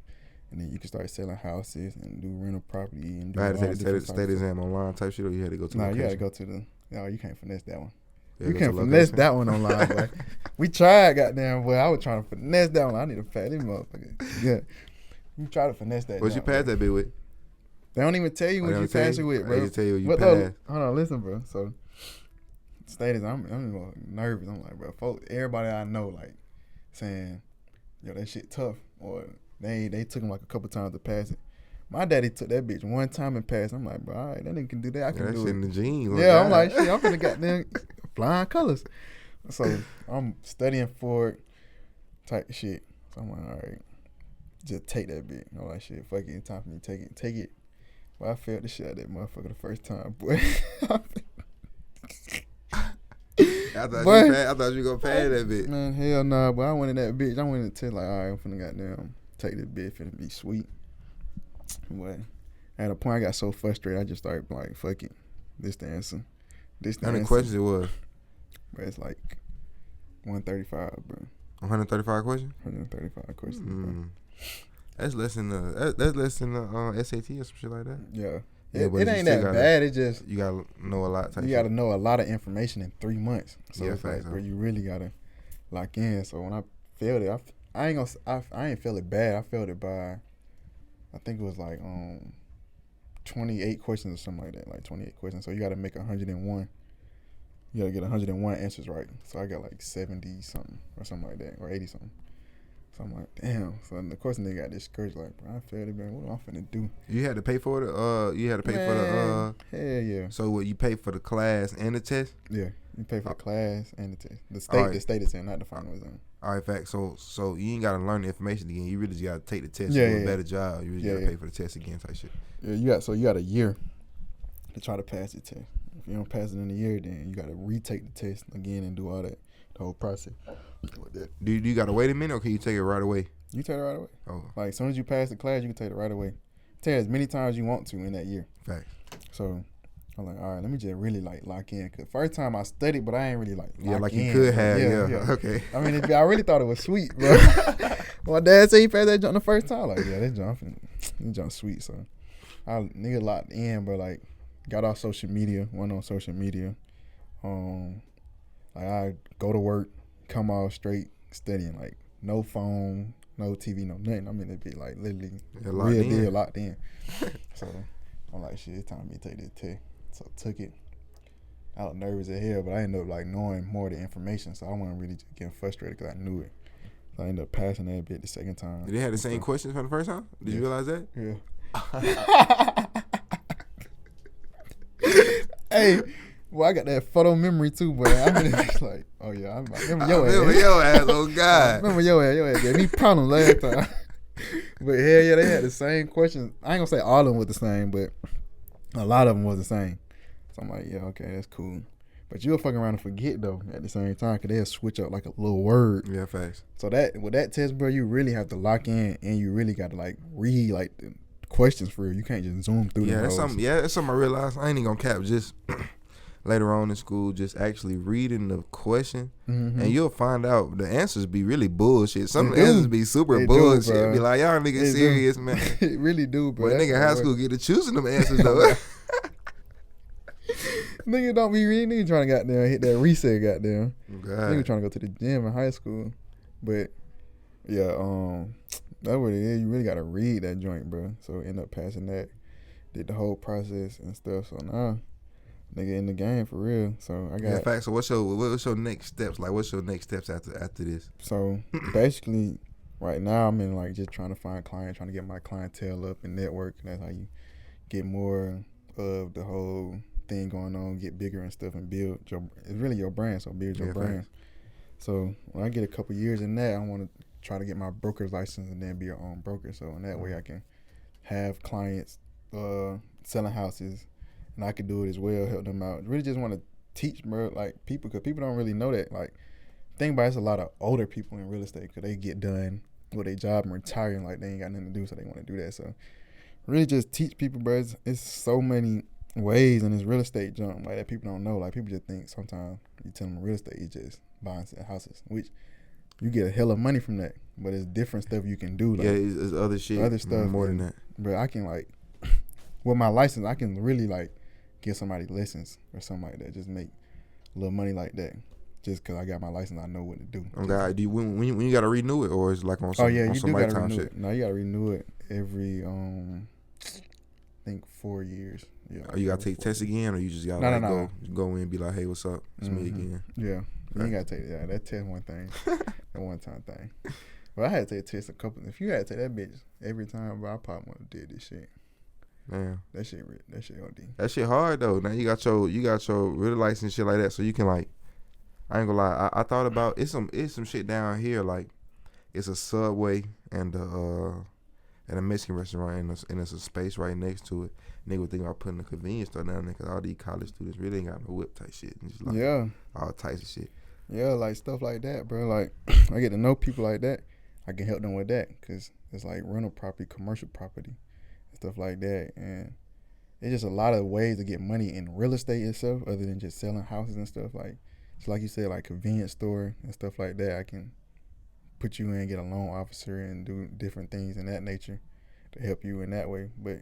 And then you can start selling houses and do rental property and do I had to all take the state exam online type shit, or you had to go to the location? You had to go to the... No, you can't finesse that one. You can't finesse that one online, boy. We tried, goddamn, boy. I was trying to finesse that one. I need to pass this motherfucker. Yeah. You try to finesse that. What you pass that bit with? They don't even tell you what you pass it with, bro. They just tell you what you pass. Hold on, listen, bro. So, status, I'm nervous. I'm like, bro, folks, everybody I know, like, saying, yo, that shit tough. Or they took him like a couple times to pass it. My daddy took that bitch one time and passed. I'm like, bro, all right, that nigga can do that. I can do that shit it. in the genes. Yeah, I'm like, shit, I'm finna goddamn flying colors. So I'm studying for it, type shit. So I'm like, all right, just take that bitch. I'm like, shit, fuck it, it's time for me to take it. Well, I failed the shit out of that motherfucker the first time, boy. I thought you were gonna pass that bitch. Man, hell nah, but I went in that bitch. I went in the test like, all right, I'm finna goddamn take this bitch, finna be sweet. But at a point, I got so frustrated, I just started like, fuck it. This the answer. How many questions it was? But it's like 135, bro. 135 questions? 135 questions, bro. That's less than the SAT or some shit like that. Yeah. It ain't that bad. It just you gotta know a lot. You gotta know a lot of information in 3 months. So yeah, it's like, bro, you really gotta lock in. So when I failed it, I ain't feel it bad. I failed it by, I think it was like 28 questions or something like that. Like 28 questions. So you gotta make 101. You gotta get 101 answers right. So I got like 70 something or something like that, or 80 something. So I'm like, damn. So of course nigga got discouraged. Like, bro, I failed it, man. What am I finna do? You had to pay for it. You had to pay for the. Hell yeah. So what, you pay for the class and the test? Yeah, you pay for the class and the test. The state exam, not the final exam. All right, fact. So you ain't gotta learn the information again. You really just gotta take the test. Yeah, do a better job. You really gotta pay for the test again, type shit. Yeah, you got a year to try to pass the test. If you don't pass it in a year, then you gotta retake the test again and do all that, the whole process. Do you gotta wait a minute, or can you take it right away? You take it right away. Oh, like as soon as you pass the class, you can take it right away. Take it as many times as you want to in that year. Fact. So I'm like, all right, let me just really like lock in. Cause first time I studied, but I ain't really like like in. You could have. Yeah. Okay. I mean, I really thought it was sweet, bro. My dad said he passed that jump the first time. Like, yeah, that jump sweet. So I nigga locked in, bro. Like, got off social media, went on social media. Like I go to work, come off straight studying. Like no phone, no TV, no nothing. I mean, it be like literally real deal locked in. So I'm like, shit, it's time for me to take this test. So I took it. I was nervous as hell, but I ended up like knowing more of the information, so I wasn't really just getting frustrated because I knew it. So I ended up passing that bit the second time. Did they have the same questions from the first time? Did you realize that? Yeah. Hey, well, I got that photo memory too, boy. I mean, it's like, oh yeah, I remember your ass. Remember your ass, oh I God. remember your ass gave me problems last time. But hell yeah, they had the same questions. I ain't gonna say all of them was the same, but a lot of them was the same. So I'm like, yeah, okay, that's cool. But you'll fucking around and forget though at the same time, cause they'll switch up like a little word. Yeah, facts. So that with that test, bro, you really have to lock in, and you really got to like read like the questions for real. You can't just zoom through. Yeah, that's something. Yeah, that's something I realized. I ain't even gonna cap. Just later on in school, just actually reading the question, and you'll find out the answers be really bullshit. Some of the answers be super bullshit. Be like, y'all niggas serious, man. It really do, bro. But nigga in high school get to choosing them answers though. Nigga don't be reading. Nigga trying to goddamn hit that reset, goddamn. God. Nigga trying to go to the gym in high school, but yeah, that's what it is. You really gotta read that joint, bro. So end up passing that. Did the whole process and stuff. So now, nigga in the game for real. So I got. Yeah, fact. So what's your next steps? Like, what's your next steps after this? So basically, right now I'm in like just trying to find clients, trying to get my clientele up and network. And that's how you get more of the whole thing going on, get bigger and stuff, and build your. It's really your brand. So build your brand. Facts. So when I get a couple years in that, I want to try to get my broker's license and then be your own broker. So in that way, I can have clients selling houses, and I can do it as well, help them out. Really just want to teach, bro, like people, because people don't really know that. Like, think about it, it's a lot of older people in real estate because they get done with their job and retiring, like they ain't got nothing to do, so they want to do that. So really just teach people, bro. It's so many ways in this real estate jump like that people don't know. Like people just think sometimes you tell them real estate is just buying houses, which you get a hell of money from that, but it's different stuff you can do. Like, yeah, it's other shit, other stuff more than that. But I can like, with my license, I can really like give somebody lessons or something like that. Just make a little money like that. Just because I got my license, I know what to do. Oh God, do you when you gotta renew it, or is it like on some, you on do some gotta lifetime renew shit? it. No, you gotta renew it every I think 4 years. Yeah. You gotta take tests again, or you just gotta go in and be like, hey, what's up? It's me again. Yeah. You ain't gotta take that test one thing. That one time thing. But I had to take a test a couple. If you had to take that bitch every time, bro, I probably would have did this shit. Man, that shit OD. That shit hard though. Now you got your real license and shit like that, so you can like. I ain't gonna lie. I thought about it's some shit down here, like it's a Subway and a Mexican restaurant and it's a space right next to it. Nigga would think about putting a convenience store down there because all these college students really ain't got no whip type shit. And just like all types of shit. Yeah, like stuff like that, bro. Like I get to know people like that. I can help them with that because it's like rental property, commercial property, and stuff like that. And it's just a lot of ways to get money in real estate itself other than just selling houses and stuff. Like, so like you said, like convenience store and stuff like that. I can put you in, get a loan officer, and do different things in that nature to help you in that way. But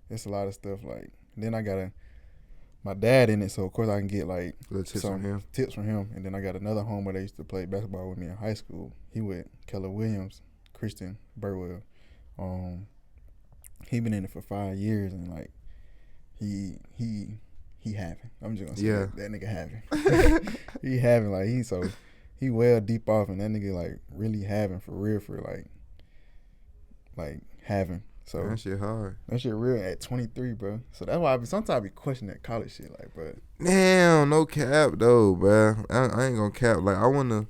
it's a lot of stuff. Like, then I got my dad in it, so of course I can get like tips from him. And then I got another homie that used to play basketball with me in high school. He with Keller Williams, Christian Burwell. He been in it for 5 years, and like he having. I'm just gonna say that nigga having. He having, like he well deep off, and that nigga like really having for real like having. So that shit hard. That shit real at 23, bro. So that's why sometimes I be questioning that college shit, like, bro. Damn, no cap though, bro. I ain't gonna cap. Like I wanna,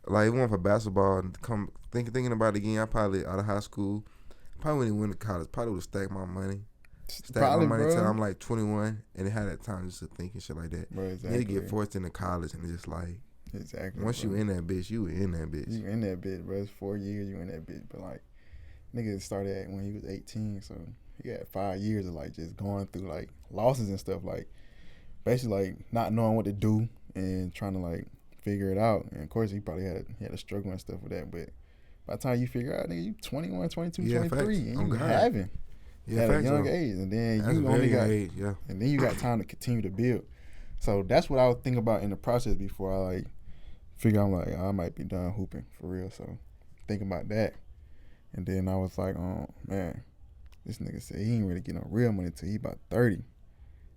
like even for basketball and come thinking about it again. I probably out of high school, probably when he went to college, probably would stack my money. Stack my money till I'm like 21, and it had that time just to think and shit like that. Bro, exactly. Then you get forced into college, and it's just like, once you in that bitch, you in that bitch. You in that bitch, bro. It's 4 years you in that bitch, but like. Nigga started when he was 18, so he had 5 years of like just going through like losses and stuff, like basically like not knowing what to do and trying to like figure it out. And of course he probably had a struggle and stuff with that, but by the time you figure out, nigga, you 21, 22, 23, and you having at a young age, and then you only got age, and then you got time to continue to build. So that's what I was thinking about in the process before I like figure I'm like I might be done hooping for real. So thinking about that. And then I was like, oh, man, this nigga said he ain't really get no real money till he about 30.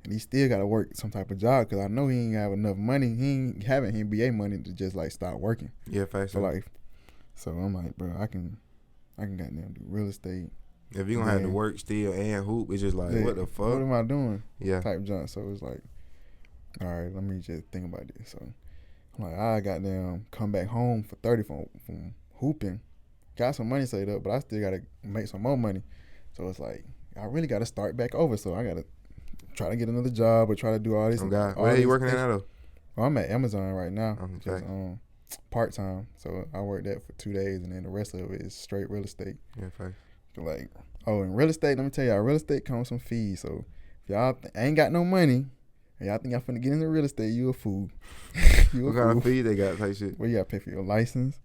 And he still got to work some type of job because I know he ain't have enough money. He ain't having NBA money to just, like, start working. Yeah, facts. For life. So I'm like, bro, I can goddamn do real estate. If you going to have to work still and hoop, it's just like, what the fuck? What am I doing? Yeah. Type junk. So it's like, all right, let me just think about this. So I'm like, I goddamn come back home for 30 from hooping. Got some money saved up, but I still gotta make some more money. So it's like I really gotta start back over. So I gotta try to get another job or try to do all this. Oh God, where are you working at now though? Well, I'm at Amazon right now, Okay. just part time. So I work that for 2 days, and then the rest of it is straight real estate. Yeah, facts. Like, in real estate, let me tell y'all, real estate comes with some fees. So if y'all ain't got no money, and y'all think y'all finna get into real estate, you a fool. What kind of fee they got type shit? Well, you gotta pay for your license.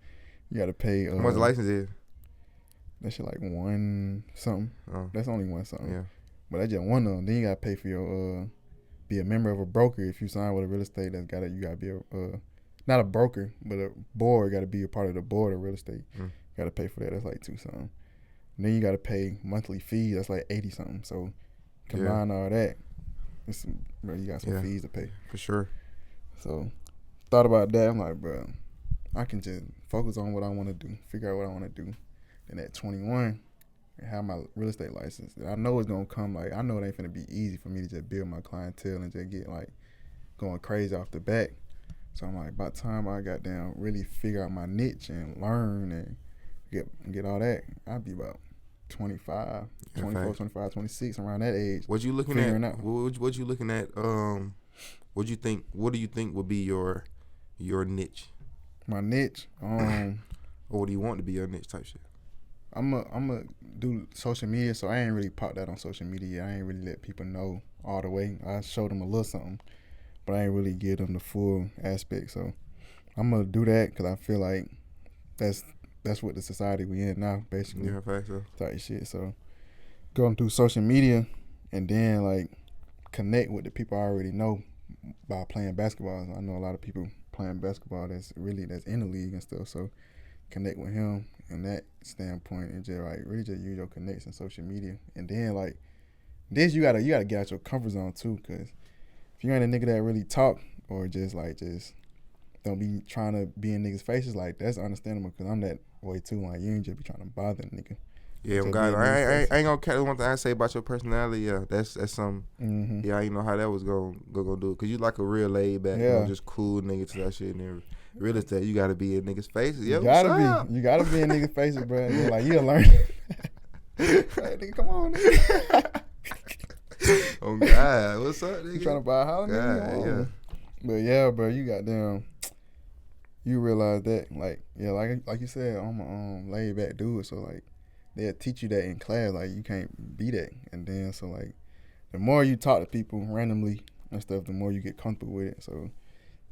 You gotta pay. How much the license is? That shit like one something. Oh. That's only one something. Yeah. But that's just one of them. Then you gotta pay for your be a member of a broker. If you sign with a real estate, you gotta be not a broker, but a board. Gotta be a part of the board of real estate. You gotta pay for that. That's like 2 something. And then you gotta pay monthly fees. That's like 80 something. So combine all that, you got some fees to pay for sure. So thought about that. I'm like, bro, I can just focus on what I want to do, figure out what I want to do. Then at 21, have my real estate license. I know it's gonna come. Like, I know it ain't gonna be easy for me to just build my clientele and just get like going crazy off the bat. So I'm like, by the time I got down, really figure out my niche and learn and get all that, I'd be about 25, 24, 25, 26, around that age. What you looking at? What you looking at? What do you think would be your niche? My niche, or what do you want to be your niche type shit? I'm a do social media, so I ain't really popped that on social media. I ain't really let people know all the way. I showed them a little something, but I ain't really give them the full aspect. So I'm gonna do that because I feel like that's what the society we in now, basically. Yeah, fact so. Type shit. So going through social media and then like connect with the people I already know by playing basketball. I know a lot of people playing basketball that's in the league and stuff. So connect with him in that standpoint and just like really just use your connects in social media. And then like this, you gotta get out your comfort zone too, because if you ain't a nigga that really talk or just don't be trying to be in niggas' faces, like that's understandable because I'm that way too. Like you ain't just be trying to bother a nigga. Yeah, God, I ain't gonna catch one thing I say about your personality. Yeah, that's something. Mm-hmm. Yeah, I didn't know how that was gonna do it, cause you like a real laid back, just cool nigga to that shit. And real estate, you gotta be in niggas' faces. Yeah, you gotta be in niggas' faces, bro. You're like you'll learn. Hey, nigga, come on, nigga. Oh God, what's up, nigga? You trying to buy a house, nigga? Yeah. But yeah, bro, you got down. You realize that, like you said, I'm a laid back dude, so like they'll teach you that in class, like you can't be that, and then so like the more you talk to people randomly and stuff, the more you get comfortable with it. So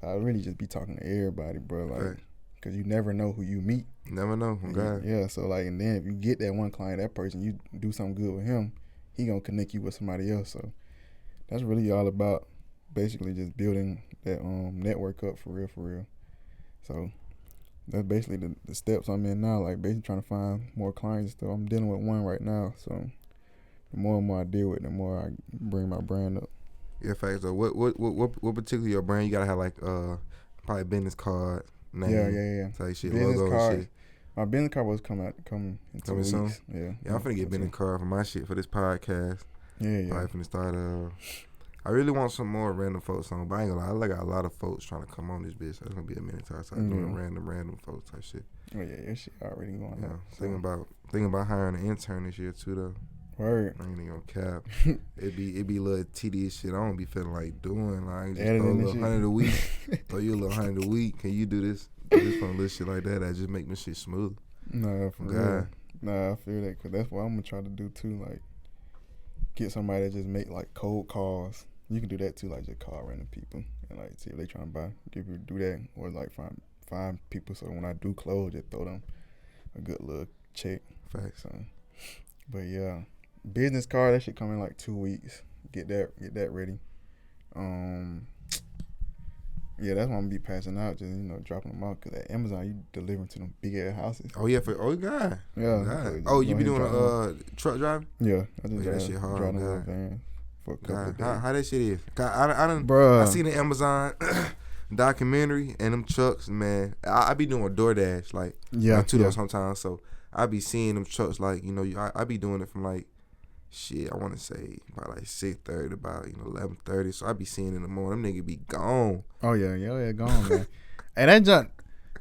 I really just be talking to everybody, bro, like because you never know who you meet. Never know, God. Yeah, so like, and then if you get that one client, that person, you do something good with him, he gonna connect you with somebody else. So that's really all about basically just building that network up for real. So that's basically the steps I'm in now, like basically trying to find more clients. So I'm dealing with one right now. So the more and more I deal with, the more I bring my brand up. Yeah, facts. So what particularly your brand? You gotta have like probably business card, name, yeah. Type shit, business logo card. and shit. My business card was coming in 2 weeks. Soon? Yeah, I'm finna get business card for my shit for this podcast. Yeah. I'm finna start. I really want some more random folks on, but I ain't gonna lie. I got a lot of folks trying to come on this bitch. That's gonna be a minute till I start doing random folks type shit. Oh yeah, your shit already going on. Thinking about hiring an intern this year too though. Word. I ain't even gonna cap. It be a little tedious shit. I don't be feeling like doing. Like just throw a little $100 a week. Throw you a little $100 a week. Can you do this? Do this from little shit like that. That just make my shit smooth. Nah, for real. Nah, I feel that because that's what I'm gonna try to do too. Like get somebody that just make like cold calls. You can do that too, like just call random people and like see if they trying to buy. Do that or like find people. So when I do close, just throw them a good little check. Facts. So, but yeah. Business card, that shit come in like 2 weeks. Get that ready. Yeah, that's what I'm gonna be passing out, just dropping them out. Cause at Amazon, you delivering to them big ass houses. Oh yeah, God. Yeah. God. Oh, you be doing truck driving? Yeah, I just that shit hard. driving a van for a couple of days. How that shit is? I Bruh. I seen the Amazon documentary and them trucks, man. I be doing DoorDash like too though sometimes. So I be seeing them trucks like I be doing it from like shit, I want to say about like 6:30 to about 11:30. So I be seeing in the morning. Them niggas be gone. Oh yeah, gone, man. And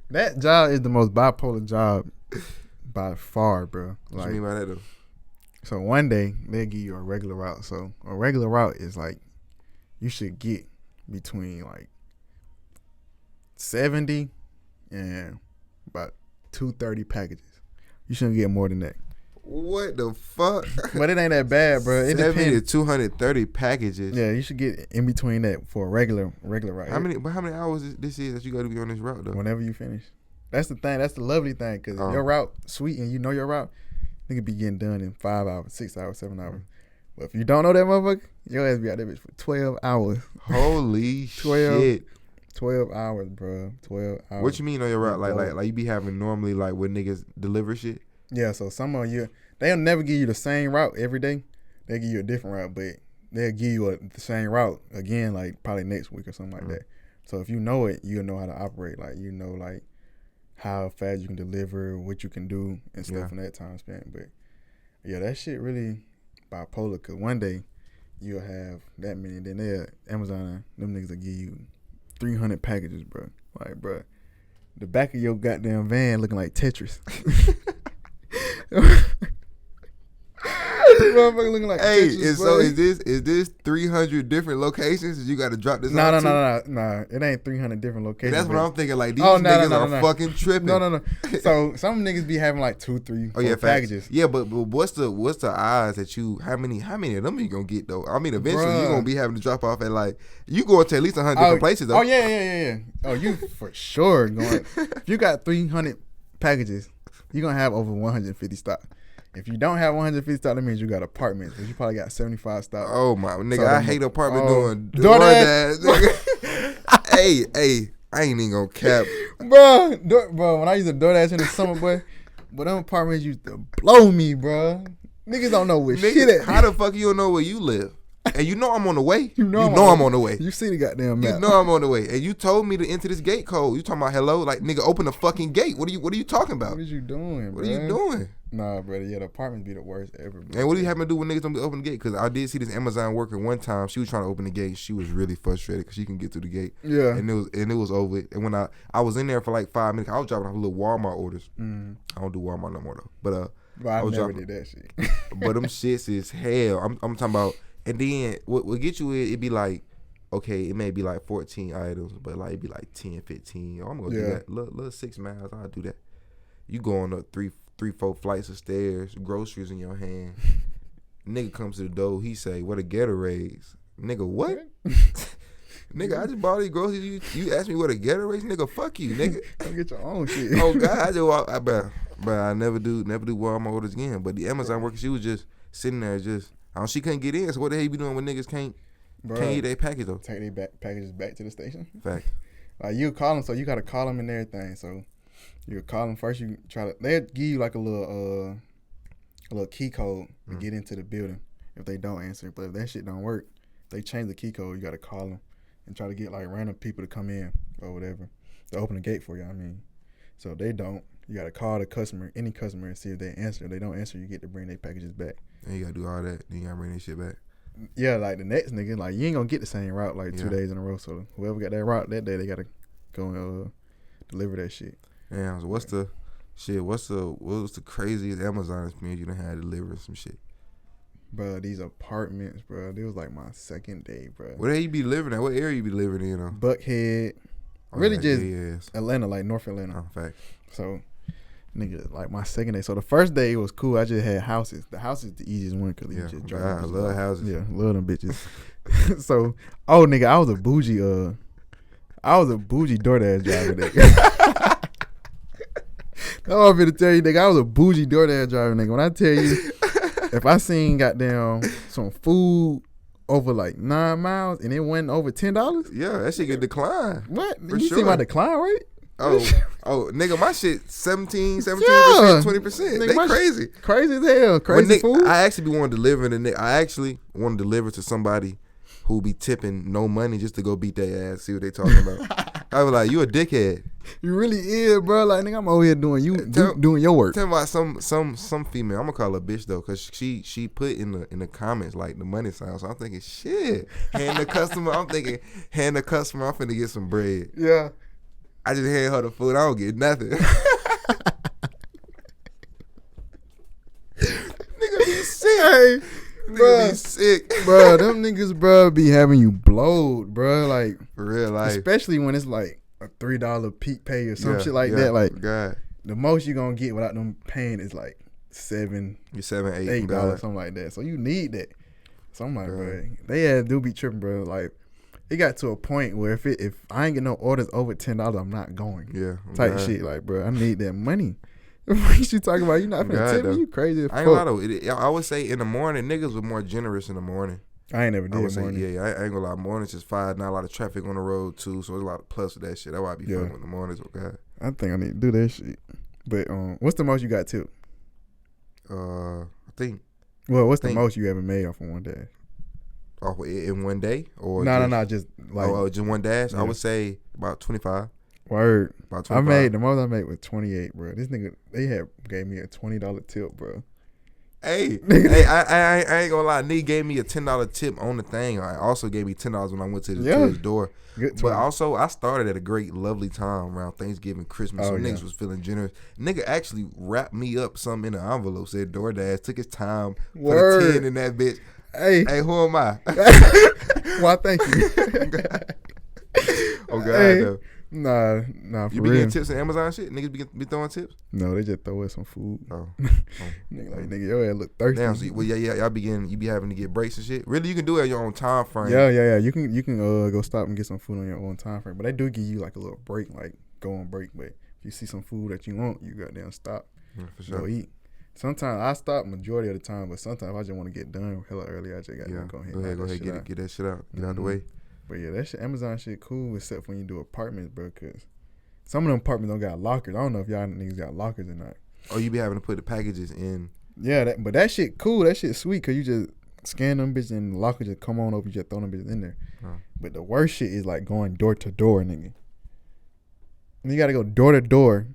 that job is the most bipolar job by far, bro. What you mean by that though? So one day they'll give you a regular route. So a regular route is like you should get between like 70 and about 230 packages. You shouldn't get more than that. What the fuck? But it ain't that bad, bro. It 70 depends. to 230 packages. Yeah, you should get in between that for a regular route. How many hours this is that you got to be on this route though? Whenever you finish. That's the thing. That's the lovely thing, because your route sweet and you know your route, nigga be getting done in 5 hours, 6 hours, 7 hours. But if you don't know that motherfucker, your ass be out there bitch for 12 hours. Holy 12, shit. 12 hours, bro. 12 hours. What you mean on your route? Like you be having normally like when niggas deliver shit? Yeah, so some of you, they'll never give you the same route every day. They'll give you a different route, but they'll give you the same route again, like probably next week or something like that. So if you know it, you'll know how to operate. Like, you know, like how fast you can deliver, what you can do and stuff in that time span. But yeah, that shit really bipolar, because one day you'll have that many, then Amazon, them niggas will give you 300 packages, bro. Like, bro, the back of your goddamn van looking like Tetris. Motherfucker looking like Tetris, so is this 300 different locations? You got to drop this? No. It ain't 300 different locations. That's what I'm thinking. Like these niggas are fucking tripping. No. So some niggas be having like 2, 3, 4 packages. Yeah, but what's the odds that you how many of them you gonna get though? I mean, eventually you gonna be having to drop off at like you going to at least 100 different places though. Oh yeah. Oh, you for sure going. If you got 300 packages, you're gonna have over 150 stock. If you don't have 150 stock, that means you got apartments. Because you probably got 75 stock. Oh my nigga, so I hate apartment doing DoorDash. Hey, I ain't even gonna cap, bro. When I used to DoorDash in the summer, boy, but them apartments used to blow me, bro. Niggas don't know where shit at. How the fuck you don't know where you live? And you know I'm on the way. You know I'm on the way. You see the goddamn map. You know I'm on the way. And you told me to enter this gate code. You talking about hello? Like, nigga, open the fucking gate. What are you talking about? What are you doing, bro? What are you doing? Nah, brother. Yeah, the apartments be the worst ever, bro. And what do you have to do when niggas don't open the gate? Because I did see this Amazon worker one time. She was trying to open the gate. She was really frustrated because she can get through the gate. Yeah. And it was over. And when I was in there for like 5 minutes, I was dropping off little Walmart orders. I don't do Walmart no more though. But I never did that shit. But them shits is hell. I'm talking about. And then what get you is, it be like, okay, it may be like 14 items, but like it be like 10, 15. I'm gonna do that. Little 6 miles, I'll do that. You going up 3, 4 flights of stairs, groceries in your hand. Nigga comes to the door, he say, "What a Gatorades?" Nigga, what? Nigga, I just bought these groceries. You asked me what a Gatorades? Nigga, fuck you, nigga. Go get your own shit. Oh God, I just walk. But I never do Walmart orders again. But the Amazon worker, she was just sitting there, she couldn't get in. So what the hell you be doing when niggas can't eat their package though? Take their packages back to the station. Fact. Like you call them, so you gotta call them and everything. So you call them first. You they'll give you like a little key code to get into the building if they don't answer. But if that shit don't work, they change the key code. You gotta call them and try to get like random people to come in or whatever to open the gate for you. I mean, so if they don't, you gotta call any customer, and see if they answer. If they don't answer, you get to bring their packages back. And you gotta do all that. Then you gotta bring that shit back. Yeah, like the next nigga, like you ain't gonna get the same route like 2 days in a row. So whoever got that route that day, they gotta go and deliver that shit. Yeah. So what's the craziest Amazon experience you done had delivering some shit? Bro, these apartments, bro. It was like my second day, bro. Where you be living at? What area you be living in? Buckhead. Really just Atlanta, like North Atlanta. Oh, fact. So, nigga, like my second day. So the first day it was cool. I just had houses. The house is the easiest one because you just drive. I love houses. Yeah, love them bitches. So, nigga, I was a bougie DoorDash driver, nigga. That's what I'm finna tell you, nigga. I was a bougie DoorDash driver, nigga. When I tell you, if I seen goddamn some food over like 9 miles and it went over $10, yeah, that shit could decline. What? You see my decline rate? Oh, nigga, my shit 17%, 20%. They crazy. Crazy as hell. Crazy food. I actually want to deliver to deliver to somebody who be tipping no money just to go beat their ass, see what they talking about. I was like, you a dickhead. You really is, bro. Like, nigga, I'm over here doing doing your work. Tell me about some female. I'm gonna call her a bitch though, cause she put in the comments like the money sign. So I'm thinking, shit. Hand the customer. I'm finna get some bread. Yeah. I just hand her the food. I don't get nothing. Nigga be sick. Hey, Nigga be sick. Bro, them niggas, bro, be having you blowed, bro. Like, for real life. Especially when it's like a $3 peak pay or some shit like that. Like, God. The most you gonna get without them paying is like $7, $8, something like that. So you need that. So I'm like, bro, they do be tripping, bro. Like, it got to a point where if I ain't get no orders over $10, I'm not going. Yeah. Type shit. Like, bro, I need that money. What you talking about? You not finna tip me? You crazy as fuck. I ain't gonna lie though. I would say in the morning, niggas were more generous in the morning. I ain't never did morning. I ain't gonna lie. Mornings is fine. Not a lot of traffic on the road too, so there's a lot of plus with that shit. That's why I be fucking with the mornings. Okay. I think I need to do that shit. But what's the most you got tipped? I think. Well, what's the most you ever made off of one dash? Off in one day or no, just like just one dash. Yeah. I would say about 25. Word. About 25. The most I made was 28, bro. This nigga gave me a $20 tip, bro. Hey, I ain't gonna lie. Nigga gave me a $10 tip on the thing. I also gave me $10 when I went to his door. But also, I started at a great, lovely time around Thanksgiving, Christmas. Niggas was feeling generous. Nigga actually wrapped me up something in an envelope. Said DoorDash. Took his time. Word. Put a 10 in that bitch. Hey, who am I? Why? Thank you. Oh God, though. Nah, for you be getting tips on Amazon shit? Niggas be throwing tips? No, they just throw us some food. Nigga, your ass look thirsty. Damn, so y'all you be having to get breaks and shit. Really, you can do it at your own time frame. Yeah. You can go stop and get some food on your own time frame. But they do give you like a little break, like go on break. But if you see some food that you want, you goddamn stop. Yeah, for sure. Go eat. Sometimes I stop majority of the time, but sometimes I just want to get done hella early. I just gotta go ahead, get that shit out, get out the way. But yeah, that shit, Amazon shit cool, except when you do apartments, bro. Cause some of them apartments don't got lockers. I don't know if y'all niggas got lockers or not. Oh, you be having to put the packages in. Yeah, but that shit cool. That shit sweet, cause you just scan them bitches and the locker just come on over. You just throw them bitches in there. But the worst shit is like going door to door, nigga. And you gotta go door to door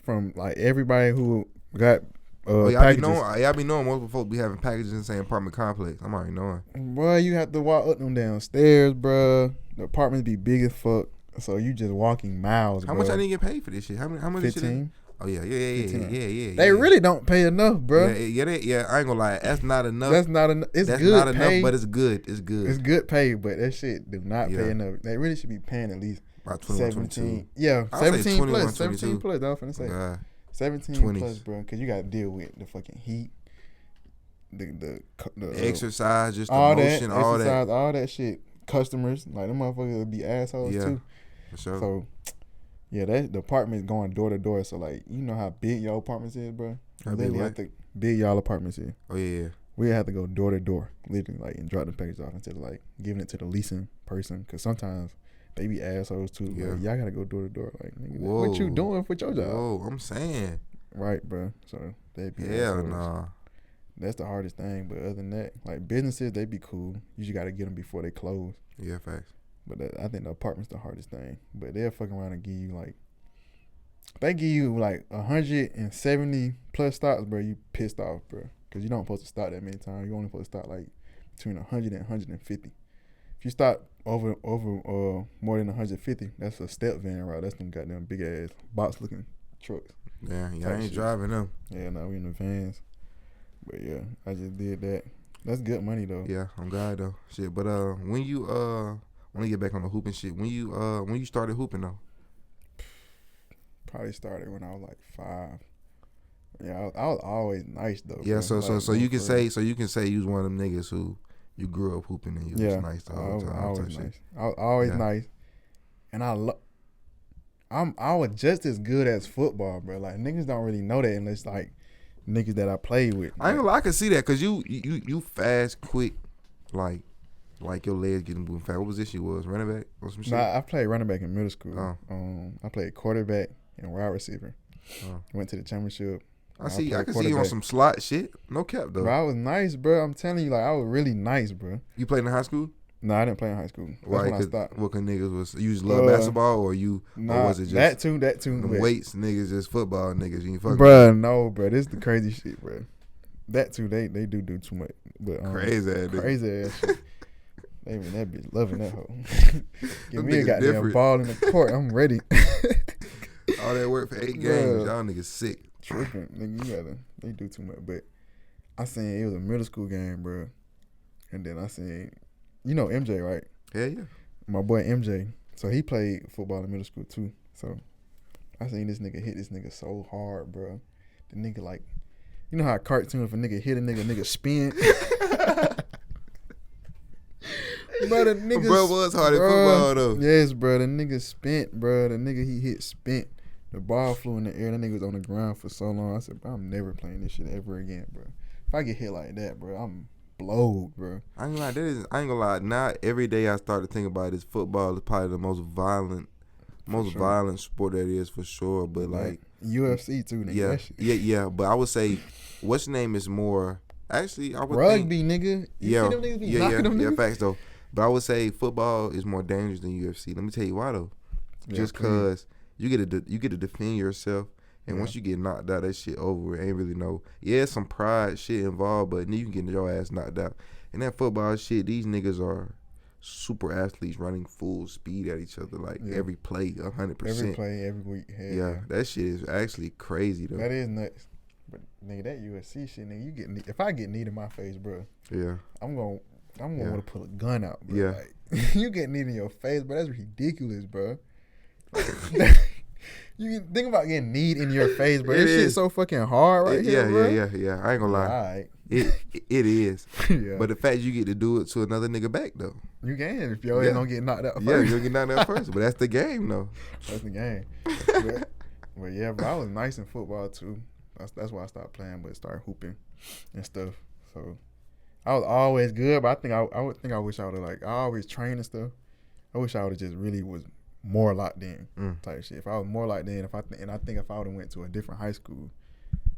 from like everybody who got. Y'all be knowing most folks be having packages in the same apartment complex. I'm already knowing. Boy, you have to walk up them downstairs, bro. The apartments be big as fuck, so you just walking miles. How much I didn't get paid for this shit? How much? 15. Oh yeah. They really don't pay enough, bro. Yeah. I ain't gonna lie. That's not enough. That's not enough. It's That's good not pay, enough, but it's good. It's good. It's good pay, but that shit do not pay enough. They really should be paying at least about 21, 17. 22. Yeah, I'll 17 21, plus. 22. 17 plus. I was finna say. God. 17 20s. plus, bro, because you got to deal with the fucking heat, the exercise, just the all motion, that, all exercise, that. All that shit. Customers, like them motherfuckers be assholes too. For sure. So, yeah, the apartment's going door to door. So, like, you know how big your apartments is, bro? Literally, have to big y'all apartments is. Oh yeah. We have to go door to door, literally, like, and drop the package off instead of like giving it to the leasing person, because sometimes they be assholes too. Yeah. Like, y'all gotta go door to door. Like, nigga, what you doing for your job? Whoa, I'm saying. Right, bro. So they be assholes. Nah. That's the hardest thing. But other than that, like businesses, they be cool. You just gotta get them before they close. Yeah, facts. But I think the apartment's the hardest thing. But they'll fuck around and give you like, they give you like 170 plus stocks, bro. You pissed off, bro, because you don't supposed to start that many times. You only supposed to start like between 100 and 150. If you start over more than 150, that's a step van route. That's them goddamn big ass box looking trucks. Yeah, I ain't driving them. Yeah, no, we in the vans. But yeah, I just did that. That's good money though. Yeah, I'm glad though. Shit, but when you want to get back on the hooping shit, when you started hooping though? Probably started when I was like 5. Yeah, I was always nice though. Yeah, bro. so you can say you was one of them niggas who you grew up hooping and you was nice the whole time. I was nice. I was always nice, and I was just as good as football, bro. Like niggas don't really know that unless like niggas that I played with. I ain't gonna lie, I can see that because you fast, quick, like your legs getting moving fast. What position you was? Running back or some shit? Nah, I played running back in middle school. I played quarterback and wide receiver. Went to the championship. I can see you on some slot shit. No cap though. Bro, I was nice, bro. I'm telling you, like I was really nice, bro. You played in high school? No, I didn't play in high school. That's Right? when I Cause stopped. what kind of niggas was you just love basketball or was it just that too? them But, weights niggas just football niggas? You ain't fucking bruh, no, bruh. This is the crazy shit, bruh. That too, they do too much. But crazy ass nigga. crazy ass shit. They been that bitch loving that hoe. Give Them me a niggas goddamn different. ball in the court. I'm ready. All that work for 8 Bruh. games. Y'all niggas sick. Tripping, nigga. They do too much. But I seen it was a middle school game, bro. And then I seen, MJ, right? Hell yeah. My boy MJ. So he played football in middle school too. So I seen this nigga hit this nigga so hard, bro. The nigga like, you know how a cartoon if a nigga hit a nigga spin. Bro, the nigga, bro was hard at football though. Yes, bro. The nigga spent, bro. The nigga he hit spent. The ball flew in the air. That nigga was on the ground for so long. I said, bro, I'm never playing this shit ever again, bro. If I get hit like that, bro, I'm blowed, bro. I ain't gonna lie. Now every day I start to think about it, football is probably the most violent sport that is for sure. But like UFC too, nigga. Yeah. But I would say, what's your name is more. Actually, I would rugby, think, nigga. You yeah, see them niggas be knocking them niggas? facts though. But I would say football is more dangerous than UFC. Let me tell you why though. Just cause you get to defend yourself, and once you get knocked out, that shit over. Ain't really no. Yeah, some pride shit involved, but then you can get your ass knocked out. And that football shit, these niggas are super athletes running full speed at each other, like every play, 100%. Every play, every week. Yeah, that shit is actually crazy though. That is nuts. But nigga, that UFC shit, nigga, if I get kneed in my face, bro, yeah, I'm gonna want to pull a gun out, bro. Yeah, like, you get kneed in your face, bro. That's ridiculous, bro. You can think about getting kneed in your face, bro. This shit's so fucking hard here, bro. Yeah. I ain't gonna lie. All right. It is. Yeah. But the fact you get to do it to another nigga back though. You can if your ass don't get knocked out first. Yeah, you'll get knocked out first. But that's the game though. That's the game. But yeah, bro, I was nice in football too. That's why I stopped playing, but started hooping and stuff. So I was always good, but I wish I would have I always trained and stuff. I wish I would have just really was more locked in type shit. If I was more locked in, I think if I would have went to a different high school,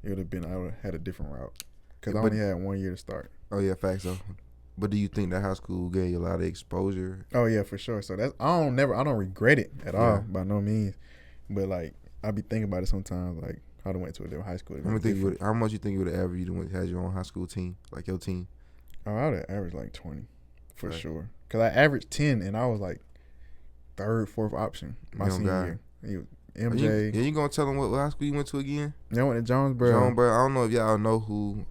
it would have been I would have had a different route because I only had 1 year to start. Oh yeah, facts though. But do you think that high school gave you a lot of exposure? Oh yeah, for sure. So I don't regret it at all by no means. But like I be thinking about it sometimes. Like I went to a different high school. How much you think you would have averaged? You had your own high school team, like your team? Oh, I would have averaged like 20 for sure. Cause I averaged 10 and I was like third, fourth option my senior year. MJ. You gonna tell them what high school you went to again? Yeah, I went to Jonesboro. Jonesboro. I don't know if y'all know who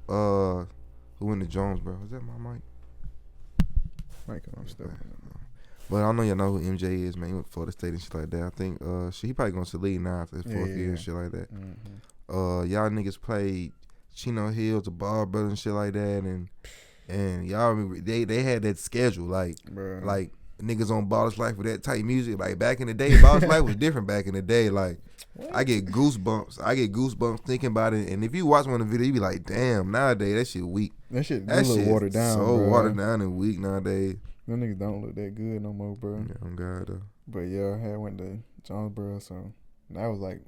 went to Jonesboro. Is that my mic? I'm still. But I know y'all know who MJ is, man. He went to Florida State and shit like that. I think he probably going to lead now after his fourth year and shit like that. Mm-hmm. Y'all niggas played Chino Hills, the Ball Brothers and shit like that, and y'all remember they had that schedule like niggas on Ballers Life with that type music. Like back in the day, Ballers Life was different back in the day. Like I get goosebumps thinking about it. And if you watch one of the video, you be like, damn, nowadays that shit weak. That shit watered down. So watered down and weak nowadays. Them niggas don't look that good no more, bro. Yeah, I'm God though. But yeah, I had went to Jonesboro, so that was like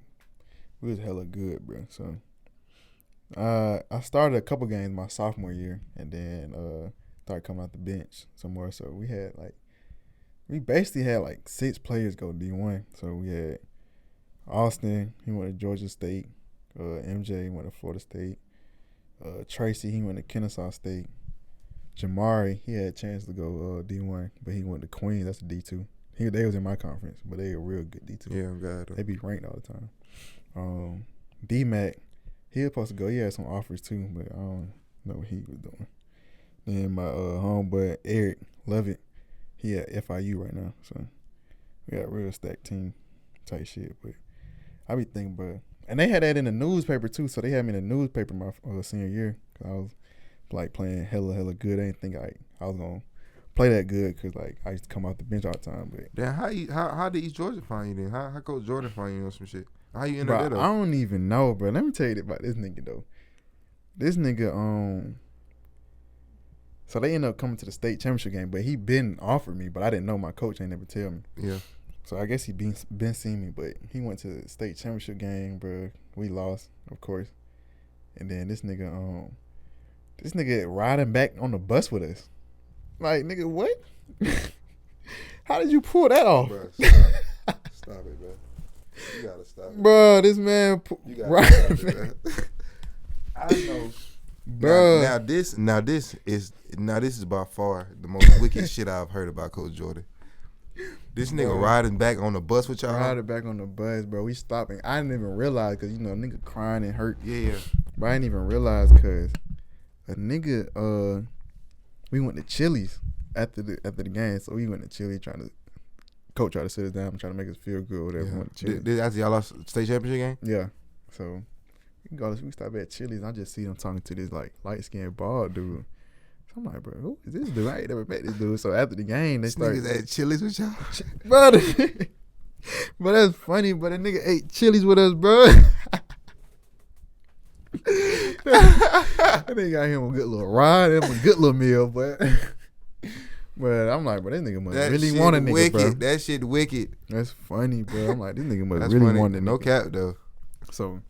we was hella good, bro. So I started a couple games my sophomore year, and then started coming out the bench somewhere. So we basically had like 6 players go D1. So we had Austin, he went to Georgia State. MJ went to Florida State. Tracy, he went to Kennesaw State. Jamari, he had a chance to go D1, but he went to Queens. That's a D2. They was in my conference, but they a real good D2. Yeah, I'm God. They be ranked all the time. D-Mac, he was supposed to go. He had some offers too, but I don't know what he was doing. Then my homeboy Eric Lovett, he at FIU right now. So we got a real stacked team type shit. But I be thinking, bro. And they had that in the newspaper too. So they had me in the newspaper my senior year. Cause I was like playing hella good. I didn't think I was gonna play that good because like I used to come off the bench all the time. But then how did East Georgia find you then? How Coach Jordan find you on some shit? How you ended up? I don't even know, bro. Let me tell you about this nigga though. This nigga so they ended up coming to the state championship game, but he been offered me, but I didn't know. My coach ain't never tell me. Yeah. So I guess he been seeing me, but he went to the state championship game, bro. We lost, of course. And then this nigga riding back on the bus with us. Like, nigga, what? How did you pull that off? Bro, stop it, bro. You gotta stop it. Bro, this man, You gotta right? stop it, bro. I know. Bro. Now this is by far the most wicked shit I've heard about Coach Jordan. This nigga riding back on the bus with y'all. Riding back on the bus, bro. We stopping. I didn't even realize because nigga crying and hurt. Yeah. But I didn't even realize because a nigga we went to Chili's after the game, so we went to Chili's coach tried to sit us down and try to make us feel good or whatever. Yeah. We went to Chili's. Did after y'all lost state championship game? Yeah. So we stop at Chili's and I just see them talking to this like light skinned bald dude. So I'm like, bro, who is this dude? I ain't never met this dude. So after the game, they started niggas at Chili's with y'all. Bro, but that's funny, but a nigga ate Chili's with us, bro. That nigga got him a good little ride, him a good little meal, but I'm like, bro, this nigga must really want a nigga, wicked. bro. That shit wicked. That's funny, bro. I'm like, this nigga must That's really funny. want a nigga. No cap though. So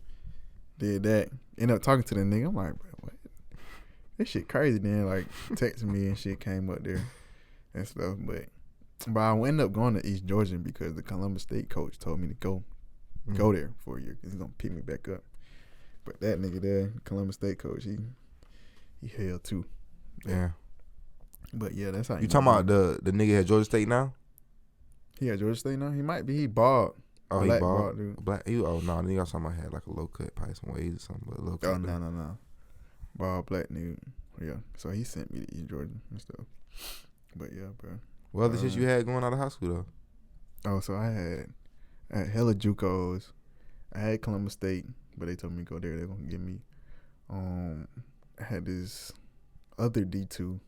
did that. Ended up talking to the nigga. I'm like, bro, what? This shit crazy. Then like texting me and shit came up there and stuff. But I ended up going to East Georgia because the Columbus State coach told me to go there for a year because he's gonna pick me back up. But that nigga there, Columbus State coach, he held too. Yeah. But yeah, that's how you talking about the nigga at Georgia State now? He at Georgia State now? He might be. He bald. Oh, black he bald. bald dude. Black. Oh no, nigga, I was talking about had like a low cut, probably some waves or something, but a low cut. Oh no. Bald black nigga. Yeah. So he sent me to East Georgia and stuff. But yeah, bro. What other shit you had going out of high school though? Oh, so I had hella JUCOs. I had Columbus State, but they told me to go there. They're gonna give me. I had this other D2.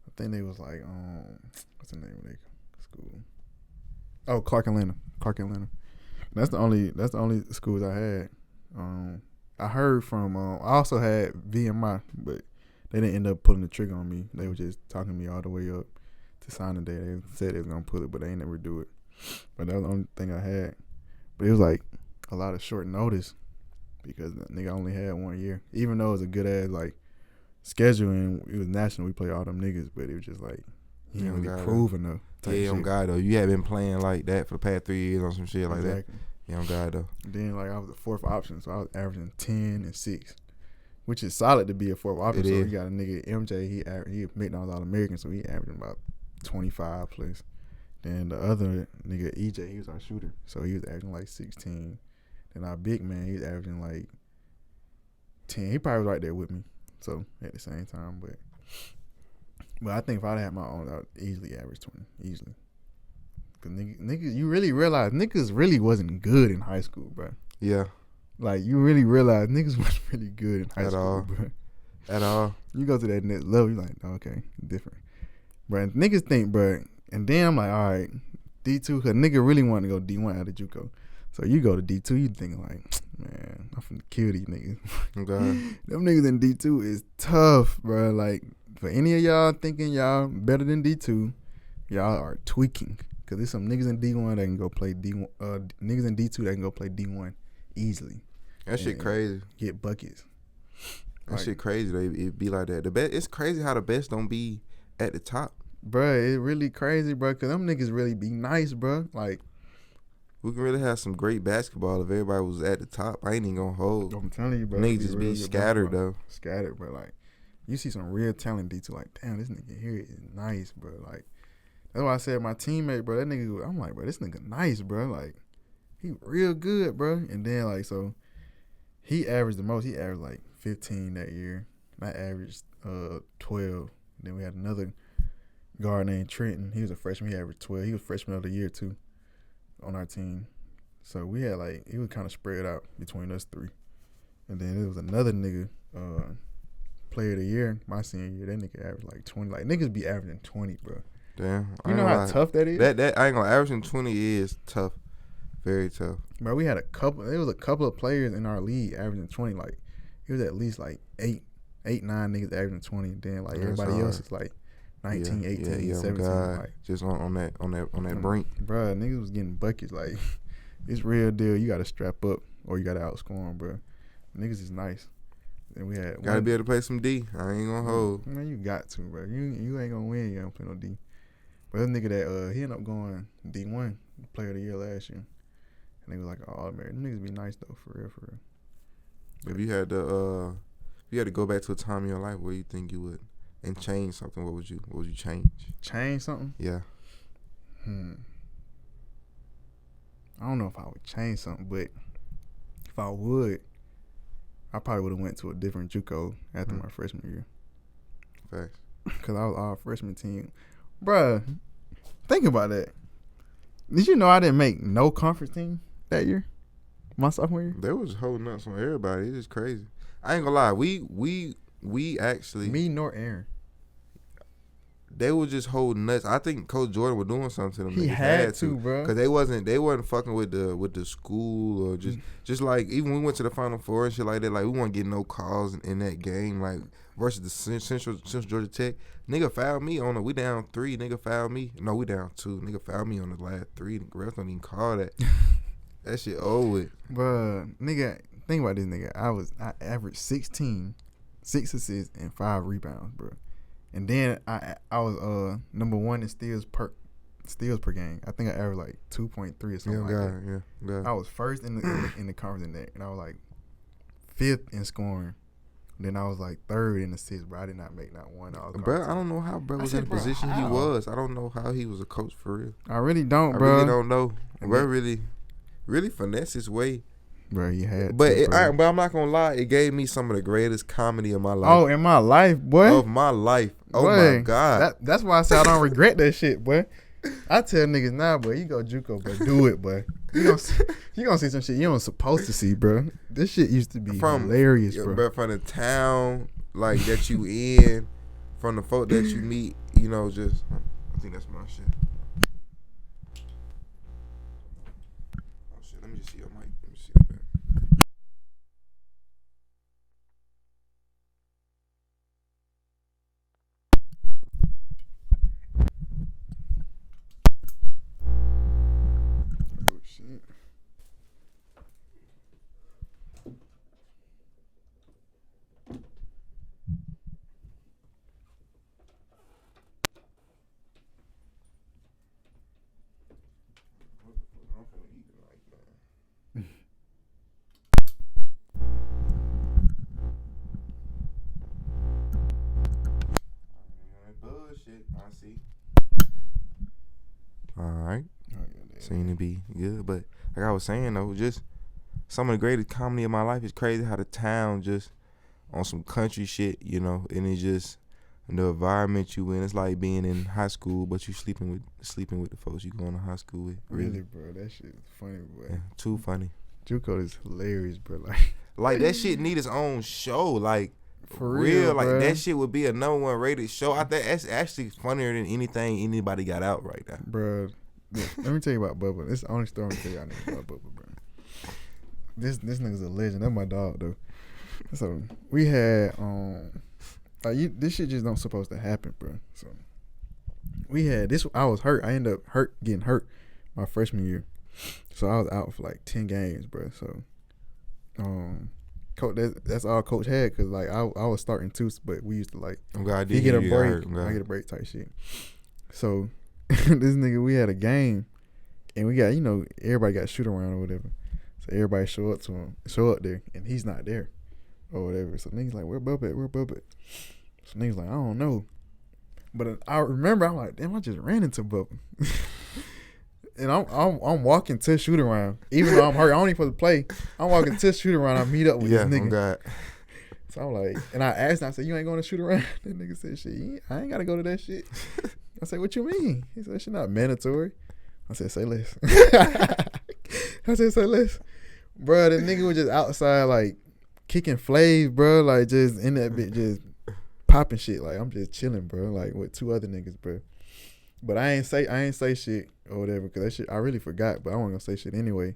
I think they was like what's the name of their school? Oh, Clark Atlanta. That's the only schools I had. I heard from I also had VMI, but they didn't end up pulling the trigger on me. They were just talking me all the way up to signing day. They said they was gonna pull it, but they ain't never do it. But that was the only thing I had. But it was like a lot of short notice because the nigga only had 1 year. Even though it was a good ass like schedule and it was national, we play all them niggas, but it was just like he ain't really prove enough. Yeah, on God though. You had been playing like that for the past 3 years on some shit like that. Yeah, on God though. Then like I was the fourth option, so I was averaging 10 and 6, which is solid to be a fourth option. So we got a nigga MJ. He McDonald's All-American, so he averaging about 25 plus. Then the other nigga EJ, he was our shooter, so he was averaging like 16. Then our big man, he was averaging like 10. He probably was right there with me. So at the same time, but I think if I'd had my own, I would easily average 20, easily. Cause niggas, you really realize niggas really wasn't good in high school, bro. Yeah. Like you really realize niggas wasn't really good in high school, bro. At all. You go to that next level, you're like, oh, okay, different. But niggas think, bro, and then I'm like, all right, D2, cause nigga really want to go D1 out of JUCO. So you go to D2, you thinking like, man, I'm finna kill these niggas. Okay. Them niggas in D2 is tough, bro. Like, for any of y'all thinking y'all better than D2, y'all are tweaking. Cause there's some niggas in D1 that can go play D1. Niggas in D2 that can go play D1 easily. That shit crazy. Get buckets. That shit crazy though. It be like that. The best. It's crazy how the best don't be at the top. Bruh, it really crazy, bruh. Cause them niggas really be nice, bruh. Like, we can really have some great basketball if everybody was at the top. I ain't even gonna hold. I'm telling you, bro. Niggas just be scattered though. Scattered, bro. Like, you see some real talent D2. Like, damn, this nigga here is nice, bro. Like, that's why I said my teammate, bro. That nigga, I'm like, bro, this nigga nice, bro. Like, he real good, bro. And then like, so he averaged the most. He averaged like 15 that year. I averaged 12. Then we had another guard named Trenton. He was a freshman. He averaged 12. He was freshman of the year too on our team. So we had like, it was kind of spread out between us three. And then there was another nigga, player of the year, my senior year. That nigga averaged like 20. Like, niggas be averaging 20, bro. Damn. You know how tough that is? That I ain't gonna, averaging 20 is tough. Very tough. Bro, we had there was a couple of players in our league averaging 20. Like, it was at least like 8, 9 niggas averaging 20. And then like everybody else is like 19, 18, 17. Like, just on that brink. Bro, niggas was getting buckets. Like, it's real deal. You gotta strap up or you gotta outscore them, bro. Niggas is nice. And we had Gotta be able to play some D. I ain't gonna hold. Man, you got to, bro. You ain't gonna win. You ain't play no D. But this nigga that he ended up going D1 Player of the Year last year. And they was like, oh man, them niggas be nice though, for real, for real. If you had to go back to a time in your life where you think you would and change something, what would you change? Change something? Yeah. I don't know if I would change something, but if I would, I probably would have went to a different JUCO after my freshman year. Facts. Because I was all freshman team. Bruh, think about that. Did you know I didn't make no conference team that year? My sophomore year? They was holding nuts on everybody. It's just crazy. I ain't gonna lie. We actually... Me nor Aaron. They were just holding nuts. I think Coach Jordan was doing something to them. He had to, bro. Because they wasn't fucking with the school or just like, even when we went to the Final Four and shit like that, like, we weren't getting no calls in that game, like, versus the Central Georgia Tech. Nigga fouled me on we down 3. Nigga fouled me. No, we down 2. Nigga fouled me on the last 3. The refs don't even call that. That shit over. Bruh, nigga, think about this nigga. I averaged 16, 6 assists, and 5 rebounds, bro. And then I was number 1 in steals per game. I think I averaged like 2.3 or something like that. Yeah. I was first in the conference in that, and I was like 5th in scoring. Then I was like 3rd in assists, bro. I did not make not one. Bro, I don't know how bro was in the position he was. I don't know how he was a coach for real. I really don't, bro. I really don't know. Bro really finesse his way. Bro, he had but to, but I'm not gonna lie, it gave me some of the greatest comedy of my life. Oh, in my life, boy. Of my life. Oh boy, my God. That's why I say I don't regret that shit, boy. I tell niggas now, boy, you go JUCO, but do it, boy. You gonna see some shit you don't supposed to see, bro. This shit used to be hilarious, bro. From the town like that you in, from the folk that you meet, you know, just I think that's my shit. Oh shit, let me just see your mic. Let me see that. Oh shit. Bullshit, I see. Alright. Seem to be good. But like I was saying though, just some of the greatest comedy of my life is crazy how the town just on some country shit, you know, and it's just the environment you in. It's like being in high school, but you sleeping with the folks you going to high school with. Really, bro, that shit is funny, bro. Yeah, too funny. JUCO is hilarious, bro. Like that shit need its own show. Like for real, like bro. that shit would be a number 1 rated show. I think that's actually funnier than anything anybody got out right now, bro. Let me tell you about Bubba. This is the only story I'm gonna tell y'all niggas about Bubba, bro. This nigga's a legend. That's my dog, though. So we had this shit just don't supposed to happen, bro. So we had this. I was hurt. I ended up getting hurt my freshman year. So I was out for like 10 games, bro. So coach, that's all coach had, cause like I was starting too, but we used to like he get a break, I get a break type shit. So this nigga, we had a game, and we got, you know, everybody got shoot around or whatever. So everybody show up there, and he's not there or whatever. So niggas like, where Bubba at? So niggas like, I don't know. But I remember, I'm like, damn, I just ran into Bubba. And I'm walking to shoot around, even though I'm hurt. I don't even supposed to play. I'm walking to shoot around. I meet up with this nigga. God. So I'm like, and I asked him, I said, you ain't going to shoot around? That nigga said, shit, I ain't got to go to that shit. I said, what you mean? He said, that shit not mandatory. I said, say less. I said, say less. Bro, the nigga was just outside, like, kicking flaves, bro. Like, just in that bit, just popping shit. Like, I'm just chilling, bro. Like, with 2 other niggas, bro. But I ain't say shit or whatever, because that shit I really forgot, but I wasn't gonna say shit anyway.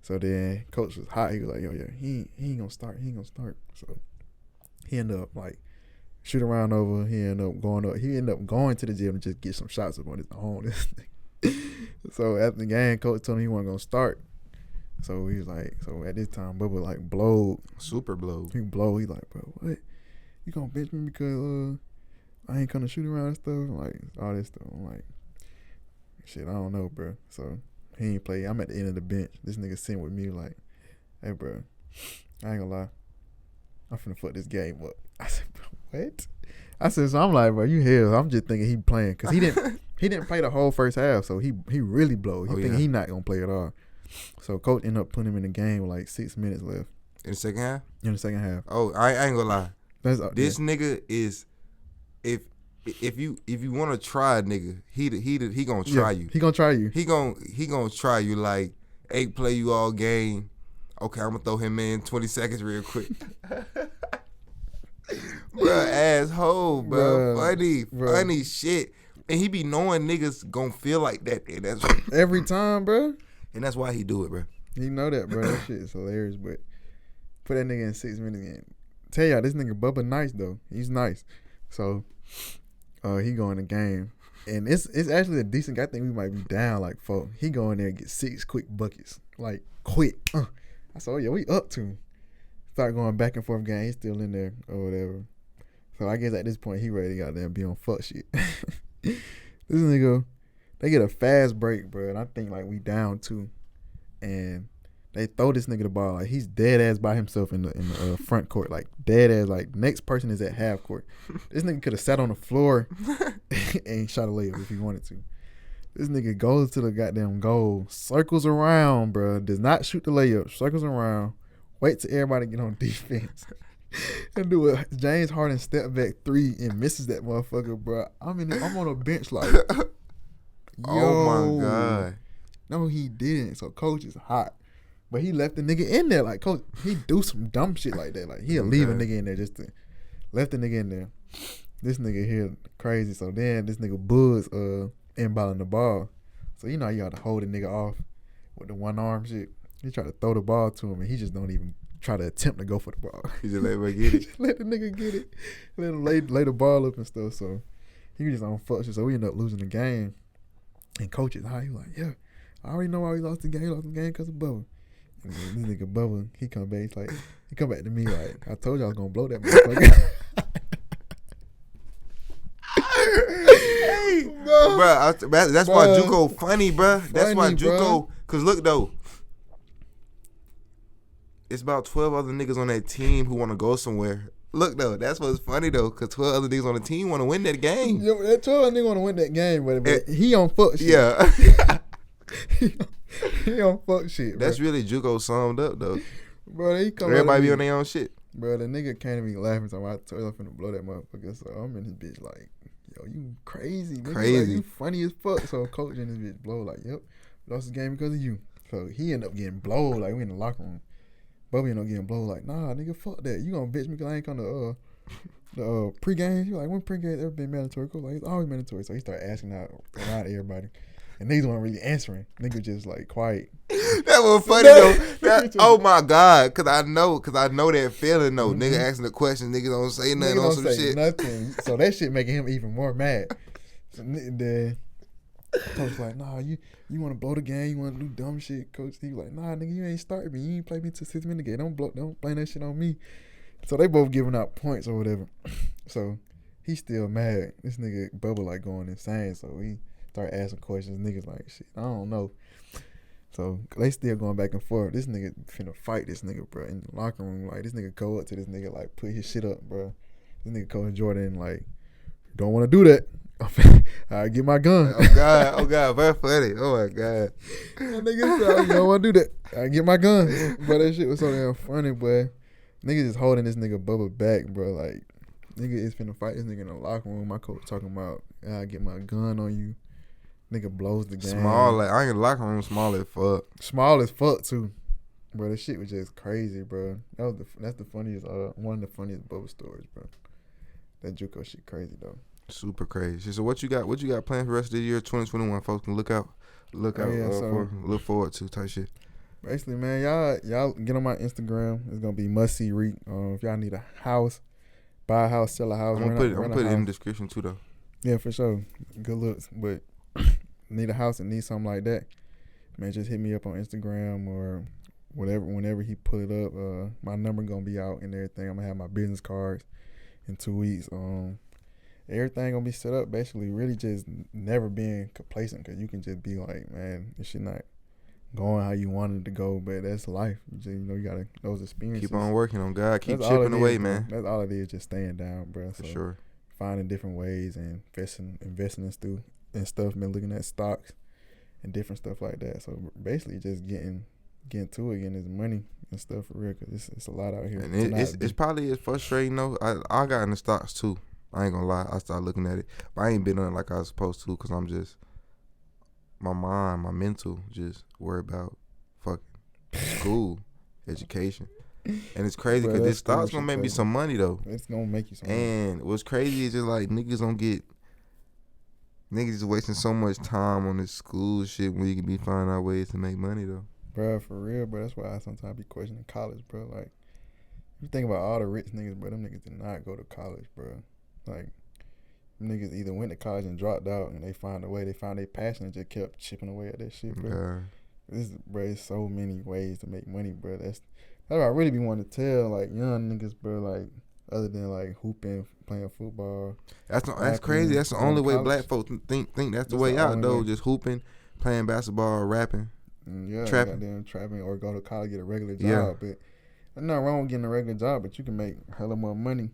So then coach was hot. He was like, yo, he ain't gonna start. So he ended up like shoot around over. He ended up going to the gym and just get some shots up on his own. So after the game, coach told him he wasn't gonna start. So he was like, so at this time, Bubba like blowed. Super blow. He blow. He like, bro, what? You gonna bench me because I ain't gonna shoot around and stuff? Like all this stuff. I'm like, shit, I don't know, bro. So he ain't play. I'm at the end of the bench. This nigga sitting with me like, hey, bro, I ain't gonna lie. I'm finna fuck this game up. I said, bro, what? I said, so I'm like, bro, you hell. I'm just thinking he playing because he didn't play the whole first half, so he really blow. He think he not gonna play at all. So coach ended up putting him in the game with like 6 minutes left. In the second half? In the second half. Oh, I ain't gonna lie. This yeah. nigga is, if you want to try a nigga, he gonna try you. He gonna try you. He gonna try you like, ain't play you all game. Okay, I'm gonna throw him in 20 seconds real quick. Bruh, asshole, bro. Funny shit. And he be knowing niggas gonna feel like that. And that's every time, bro. And that's why he do it, bro. You know that, bro. That shit is hilarious. But put that nigga in 6 minutes again. Tell y'all, this nigga Bubba nice though. He's nice. So he go in the game. And it's actually a decent guy. I think we might be down like 4. He go in there and get 6 quick buckets. Like quick. I said, oh yeah, we up to him. Start going back and forth game. He's still in there or whatever. So I guess at this point he ready to got there be on fuck shit. This nigga, they get a fast break, bro, and I think like we down 2, and they throw this nigga the ball like he's dead ass by himself in the front court, like dead ass. Like next person is at half court. This nigga could have sat on the floor and shot a layup if he wanted to. This nigga goes to the goddamn goal, circles around, bro, does not shoot the layup, circles around, wait till everybody get on defense. And do a James Harden step back 3 and misses that motherfucker, bro. I'm on a bench like, oh my god. No, he didn't. So coach is hot, but he left the nigga in there. Like coach, he do some dumb shit like that. Like he'll leave a nigga in there just to left the nigga in there. This nigga here crazy. So then this nigga Buzz inbounding the ball. So you know you got to hold the nigga off with the one arm shit. He try to throw the ball to him and he just don't even try to attempt to go for the ball. He just let him get it. Let the nigga get it. Let him lay the ball up and stuff. So he was just on fuck shit. So we end up losing the game. And coach is high. He like, yeah, I already know why we lost the game. He lost the game because of Bubba. And this nigga Bubba, he come back. He's like, he come back to me like, I told you I was gonna blow that motherfucker. Hey, bro, that's why JUCO funny, bro. That's why JUCO. Cause look though. It's about 12 other niggas on that team who want to go somewhere. Look, though, that's what's funny, though, because 12 other niggas on the team want to win that game. Yeah, that 12 other niggas want to win that game, but he on fuck shit. Yeah. he on fuck shit, bro. That's really JUCO summed up, though. Bro, he come everybody be on their own shit. Bro, the nigga came to me laughing, so I told him I'm finna blow that motherfucker. So I'm in his bitch like, yo, you crazy, nigga. Crazy. Like, you funny as fuck. So coach in his bitch blow like, yep, lost the game because of you. So he ended up getting blowed, like we in the locker room. Bubby ended up getting blowed like, nah, nigga, fuck that. You gonna bitch me because I ain't come to the pregame? He like, when pregame ever been mandatory? Coach like, it's always mandatory. So he started asking out around everybody. And niggas weren't really answering. Niggas just like quiet. That was funny though. Oh my God, cause I know that feeling though. Mm-hmm. Nigga asking the question, niggas don't say nothing on some shit. Nothing. So that shit making him even more mad. So then coach like, nah, you want to blow the game, you want to do dumb shit. Coach he like, nah, nigga, you ain't started me. You ain't play me till 6 minutes game. Don't blame that shit on me. So they both giving out points or whatever. So he's still mad. This nigga Bubba like going insane. So he started asking questions. Niggas like, shit, I don't know. So they still going back and forth. This nigga finna fight this nigga, bro, in the locker room. Like this nigga go up to this nigga like put his shit up, bro. This nigga Coach Jordan like, don't want to do that. I get my gun. Oh God, very funny. Oh my God. That nigga said, you don't want to do that. I get my gun. But that shit was so damn funny, boy. Nigga just holding this nigga Bubba back, bro. Like, nigga is finna fight this nigga in the locker room. My coach talking about, I get my gun on you. Nigga blows the game. Small, like, I ain't in the locker room, small as fuck. Small as fuck, too. Bro, that shit was just crazy, bro. That's the funniest, one of the funniest Bubba stories, bro. That JUCO shit crazy, though. Super crazy. So what you got planned for the rest of the year 2021? Folks can look forward to type shit. Basically, man, y'all get on my Instagram. It's gonna be mustseeriq. If y'all need a house, buy a house, sell a house. I'm gonna put it in the description too, though. Yeah, for sure. Good looks, but need a house and need something like that, man, just hit me up on Instagram or whenever he pull it up, my number gonna be out and everything. I'm gonna have my business cards in 2 weeks. Everything gonna be set up. Basically, really just never being complacent, because you can just be like, man, this shit not going how you wanted it to go, but that's life. You gotta those experiences. Keep on working on God. Keep That's all chipping it away, is, bro. man. That's all it is, just staying down, bro. For So sure. finding different ways and investing in stuff, been looking at stocks and different stuff like that. So basically just getting to it, getting this money and stuff for real, because it's a lot out here. And it's probably as frustrating though. I got in the stocks too. I ain't gonna lie. I started looking at it, but I ain't been on it like I was supposed to, because I'm just, my mind, my mental, just worry about fucking school, education. And it's crazy because this stock's gonna make me some money though. It's gonna make you some money. And what's crazy is just like niggas is wasting so much time on this school shit when you can be finding out ways to make money though. Bro, for real, bro. That's why I sometimes be questioning college, bro. Like, you think about all the rich niggas, bro. Them niggas did not go to college, bro. Like, them niggas either went to college and dropped out, and they found a way. They found their passion and just kept chipping away at that shit, bro. Bro, it's so many ways to make money, bro. That's what I really be wanting to tell, like, young niggas, bro. Like, other than like hooping, playing football. That's crazy. That's the only way black folks think that's the way out though. Just hooping, playing basketball, rapping. Yeah, trapping or go to college, get a regular job. Yeah. But there's nothing wrong with getting a regular job, but you can make hella more money,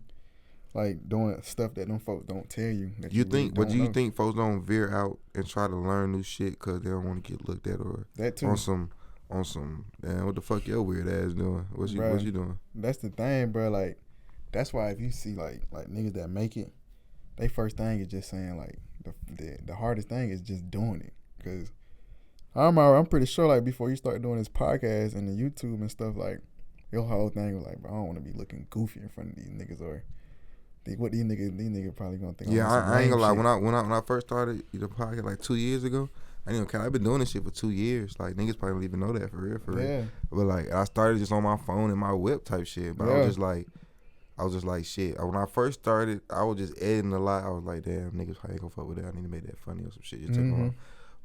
like doing stuff that them folks don't tell you. You think folks don't veer out and try to learn new shit because they don't want to get looked at, or that too. on some damn, what the fuck your weird ass doing? What you doing? That's the thing, bro. Like, that's why if you see like niggas that make it, they first thing is just saying like the hardest thing is just doing it, because I'm pretty sure like before you start doing this podcast and the YouTube and stuff, like your whole thing was like, bro, I don't want to be looking goofy in front of these niggas, or what these niggas probably gonna think. Yeah, I ain't gonna lie. When I first started the podcast like 2 years ago, I've been doing this shit for 2 years. Like niggas probably don't even know that for real. Yeah. But like I started just on my phone and my whip type shit. But I was just like shit. When I first started, I was just editing a lot. I was like, damn, niggas probably ain't gonna fuck with that. I need to make that funny or some shit. Just take long.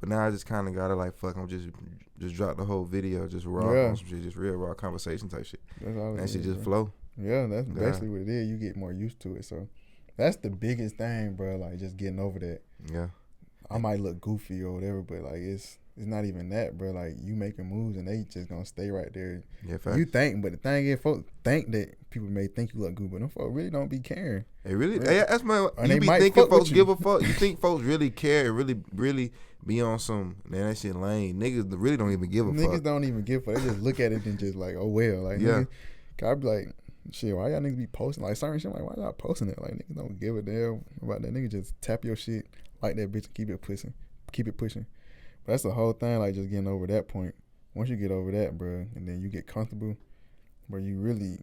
But now I just kind of gotta like, fuck, I'm just drop the whole video, just raw on some shit, just real raw conversation type shit. That's all that shit just flow. Yeah, that's basically what it is. You get more used to it. So that's the biggest thing, bro. Like just getting over that. Yeah. I might look goofy or whatever, but like it's not even that, bro. Like you making moves and they just gonna stay right there. Yeah, facts. You think, but the thing is, folks think that people may think you look good, but them folks really don't be caring. They really, that's my. And you they be might thinking folks you. give a fuck. You think folks really care and really be on some, man, that shit lame. Niggas really don't even give a fuck. Niggas don't even give a fuck. They just look at it and just like, oh well. Like, yeah. I'd be like, shit, why y'all niggas be posting like certain shit? Like, why y'all posting it? Like, niggas don't give a damn about that. Niggas just tap your shit, like that bitch, and keep it pushing. But that's the whole thing, like just getting over that point. Once you get over that, bro, and then you get comfortable, bro, you really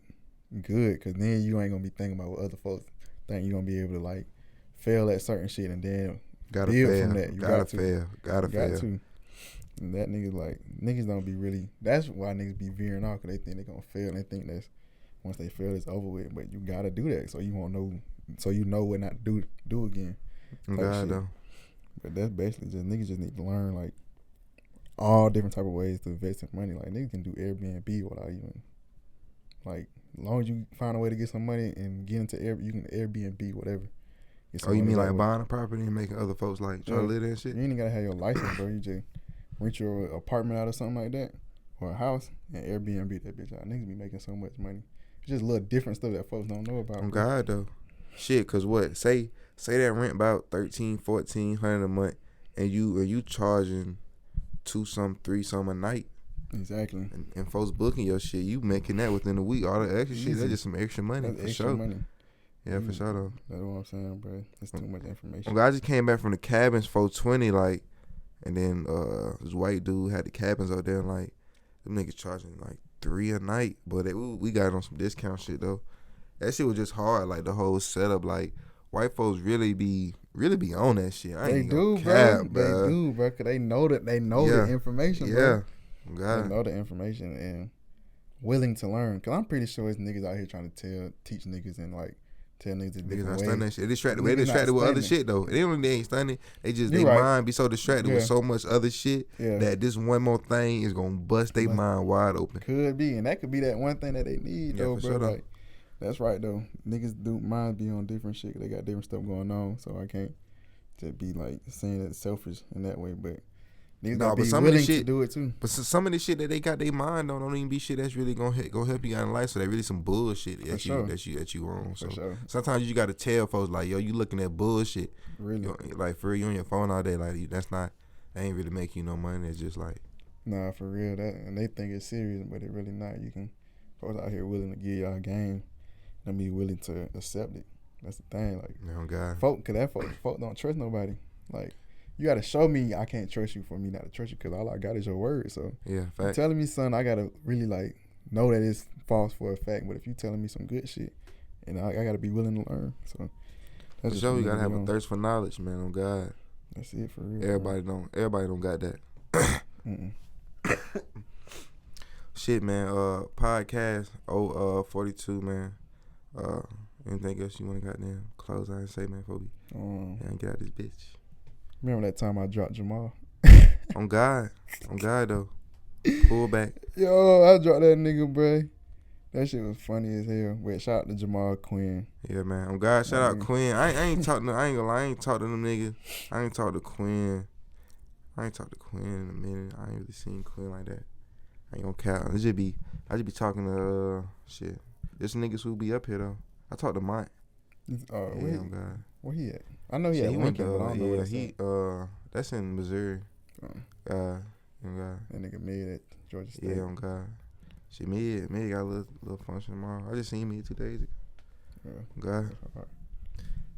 good, because then you ain't gonna be thinking about what other folks think. You gonna be able to like fail at certain shit and then gotta build fail. from that. You gotta fail. And that niggas don't be really. That's why niggas be veering off, because they think they gonna fail. And they think that's once they fail, it's over with. But you gotta do that, so you won't know. So you know what not to do again. God though. But that's basically just niggas just need to learn like all different type of ways to invest in money. Like niggas can do Airbnb without even like, as long as you find a way to get some money and get into you can Airbnb whatever. Oh, you mean like buying a property and making other folks like try to live there and shit? You ain't gotta have your license, bro. You just rent your apartment out or something like that, or a house, and Airbnb that bitch out. Niggas be making so much money. It's just a little different stuff that folks don't know about. Oh God though, shit. Cause what? Say that rent about $1,300-$1,400 a month, and you charging $2-3 a night. Exactly. And folks booking your shit, you making that within a week. All the extra shit, that's just some extra money. That's for extra sure. money. Yeah, for sure though. That's what I'm saying, bro. It's too much information. Well, I just came back from the cabins $420, like, and then this white dude had the cabins out there, and like them niggas charging like $3 a night, but we got it on some discount shit though. That shit was just hard, like the whole setup. Like white folks really be on that shit. They do, bro. They do, bro. Cause they know the information, bro. Yeah, God. They know the information and willing to learn. Cause I'm pretty sure it's niggas out here trying to teach niggas and like Tell niggas a Niggas different not way. stunning that shit. They distracted. They Niggas not distracted with other stunning. shit though. They ain't stunning. They just You they right. mind be so distracted with so much other shit that this one more thing is gonna bust their mind wide open. Could be, and that could be that one thing that they need though, for bro. sure, Like that's right though. Niggas do mind be on different shit. They got different stuff going on, so I can't just be like saying it's selfish in that way, but. Niggas gotta be willing to do it too. But some of the shit that they got their mind on don't even be shit that's really gonna help you out in life. So they really some bullshit that you on. So sometimes you gotta tell folks like, yo, you looking at bullshit. Really? Like for real, you on your phone all day. Like that ain't really make you no money. It's just like, nah, for real. That and they think it's serious, but it really not. You can folks out here willing to give y'all a game and be willing to accept it. That's the thing. Like, oh God, folk don't trust nobody. Like. You gotta show me I can't trust you for me not to trust you because all I got is your word. So yeah, fact. Telling me something, I gotta really like know that it's false for a fact. But if you telling me some good shit, and I gotta be willing to learn. So that's just you gotta have a thirst for knowledge, man. On God, that's it for real. Everybody don't got that. Shit, man. Podcast 42, man. Anything else you wanna goddamn close out and say, man? Before we get out this bitch. Remember that time I dropped Jamal? On God though. Pull back. Yo, I dropped that nigga, bro. That shit was funny as hell. Wait, shout out to Jamal Quinn. Yeah, man. On God, shout out Quinn. I ain't talking. I ain't gonna lie. I ain't talked to them niggas. I ain't talked to Quinn. I ain't talked to Quinn in a minute. I ain't really seen Quinn like that. I ain't gonna count. I just be talking to shit. There's niggas who be up here though. I talked to Mike. On God. Where he at? I know he at Lincoln, but I don't know where he that's in Missouri. That nigga made at Georgia State. Yeah, on God. Shit, Mid got a little function tomorrow. I just seen Mid 2 days ago. Yeah. God.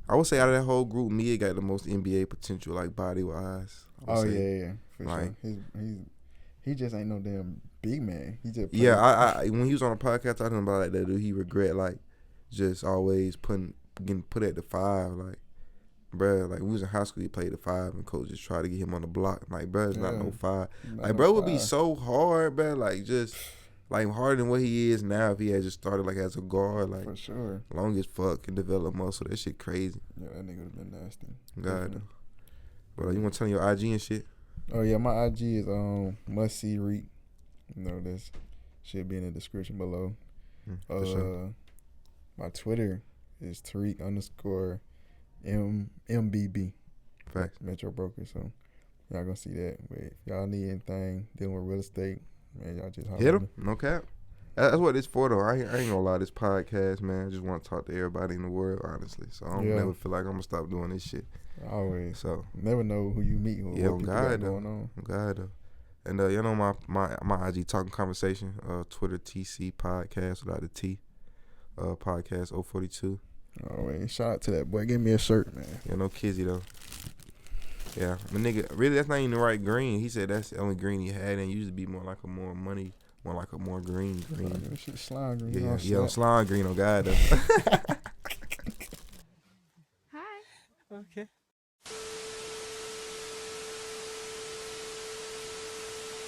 I would say out of that whole group, Mid got the most NBA potential, like body wise. Oh yeah, for like, sure. He just ain't no damn big man. He just I when he was on a podcast talking about like that dude, he regret like just always getting put at the 5, like, bruh, like, we was in high school, he played the 5, and coach just tried to get him on the block. Like, bruh, it's not no 5. Like, bro would be so hard, bruh, like, just, like, harder than what he is now if he had just started, like, as a guard, like, for sure. Long as fuck and develop muscle. That shit crazy. Yeah, that nigga would have been nasty. God. But you want to tell me your IG and shit? Oh, yeah, my IG is mustseeriq. You know, this should be in the description below. For sure. My Twitter is Tariq_MBB. Facts. Metro Broker. So y'all gonna see that. But if y'all need anything dealing with real estate, man, y'all just hit them. No cap. That's what it's for though. I ain't gonna lie. This podcast, man, I just want to talk to everybody in the world, honestly. So I don't never feel like I'm gonna stop doing this shit. Always. So never know who you meet or what people got going on. God though. And you know my IG Talkin'Conversation, Twitter TC Podcast without the T, Podcast 042. Oh man, shout out to that boy. Give me a shirt, man. Yeah, no Kizzy though. Yeah, my nigga, really that's not even the right green. He said that's the only green he had, and it used to be more like a more money, more like a more green. Shit slime green. Yeah, slime green on God though.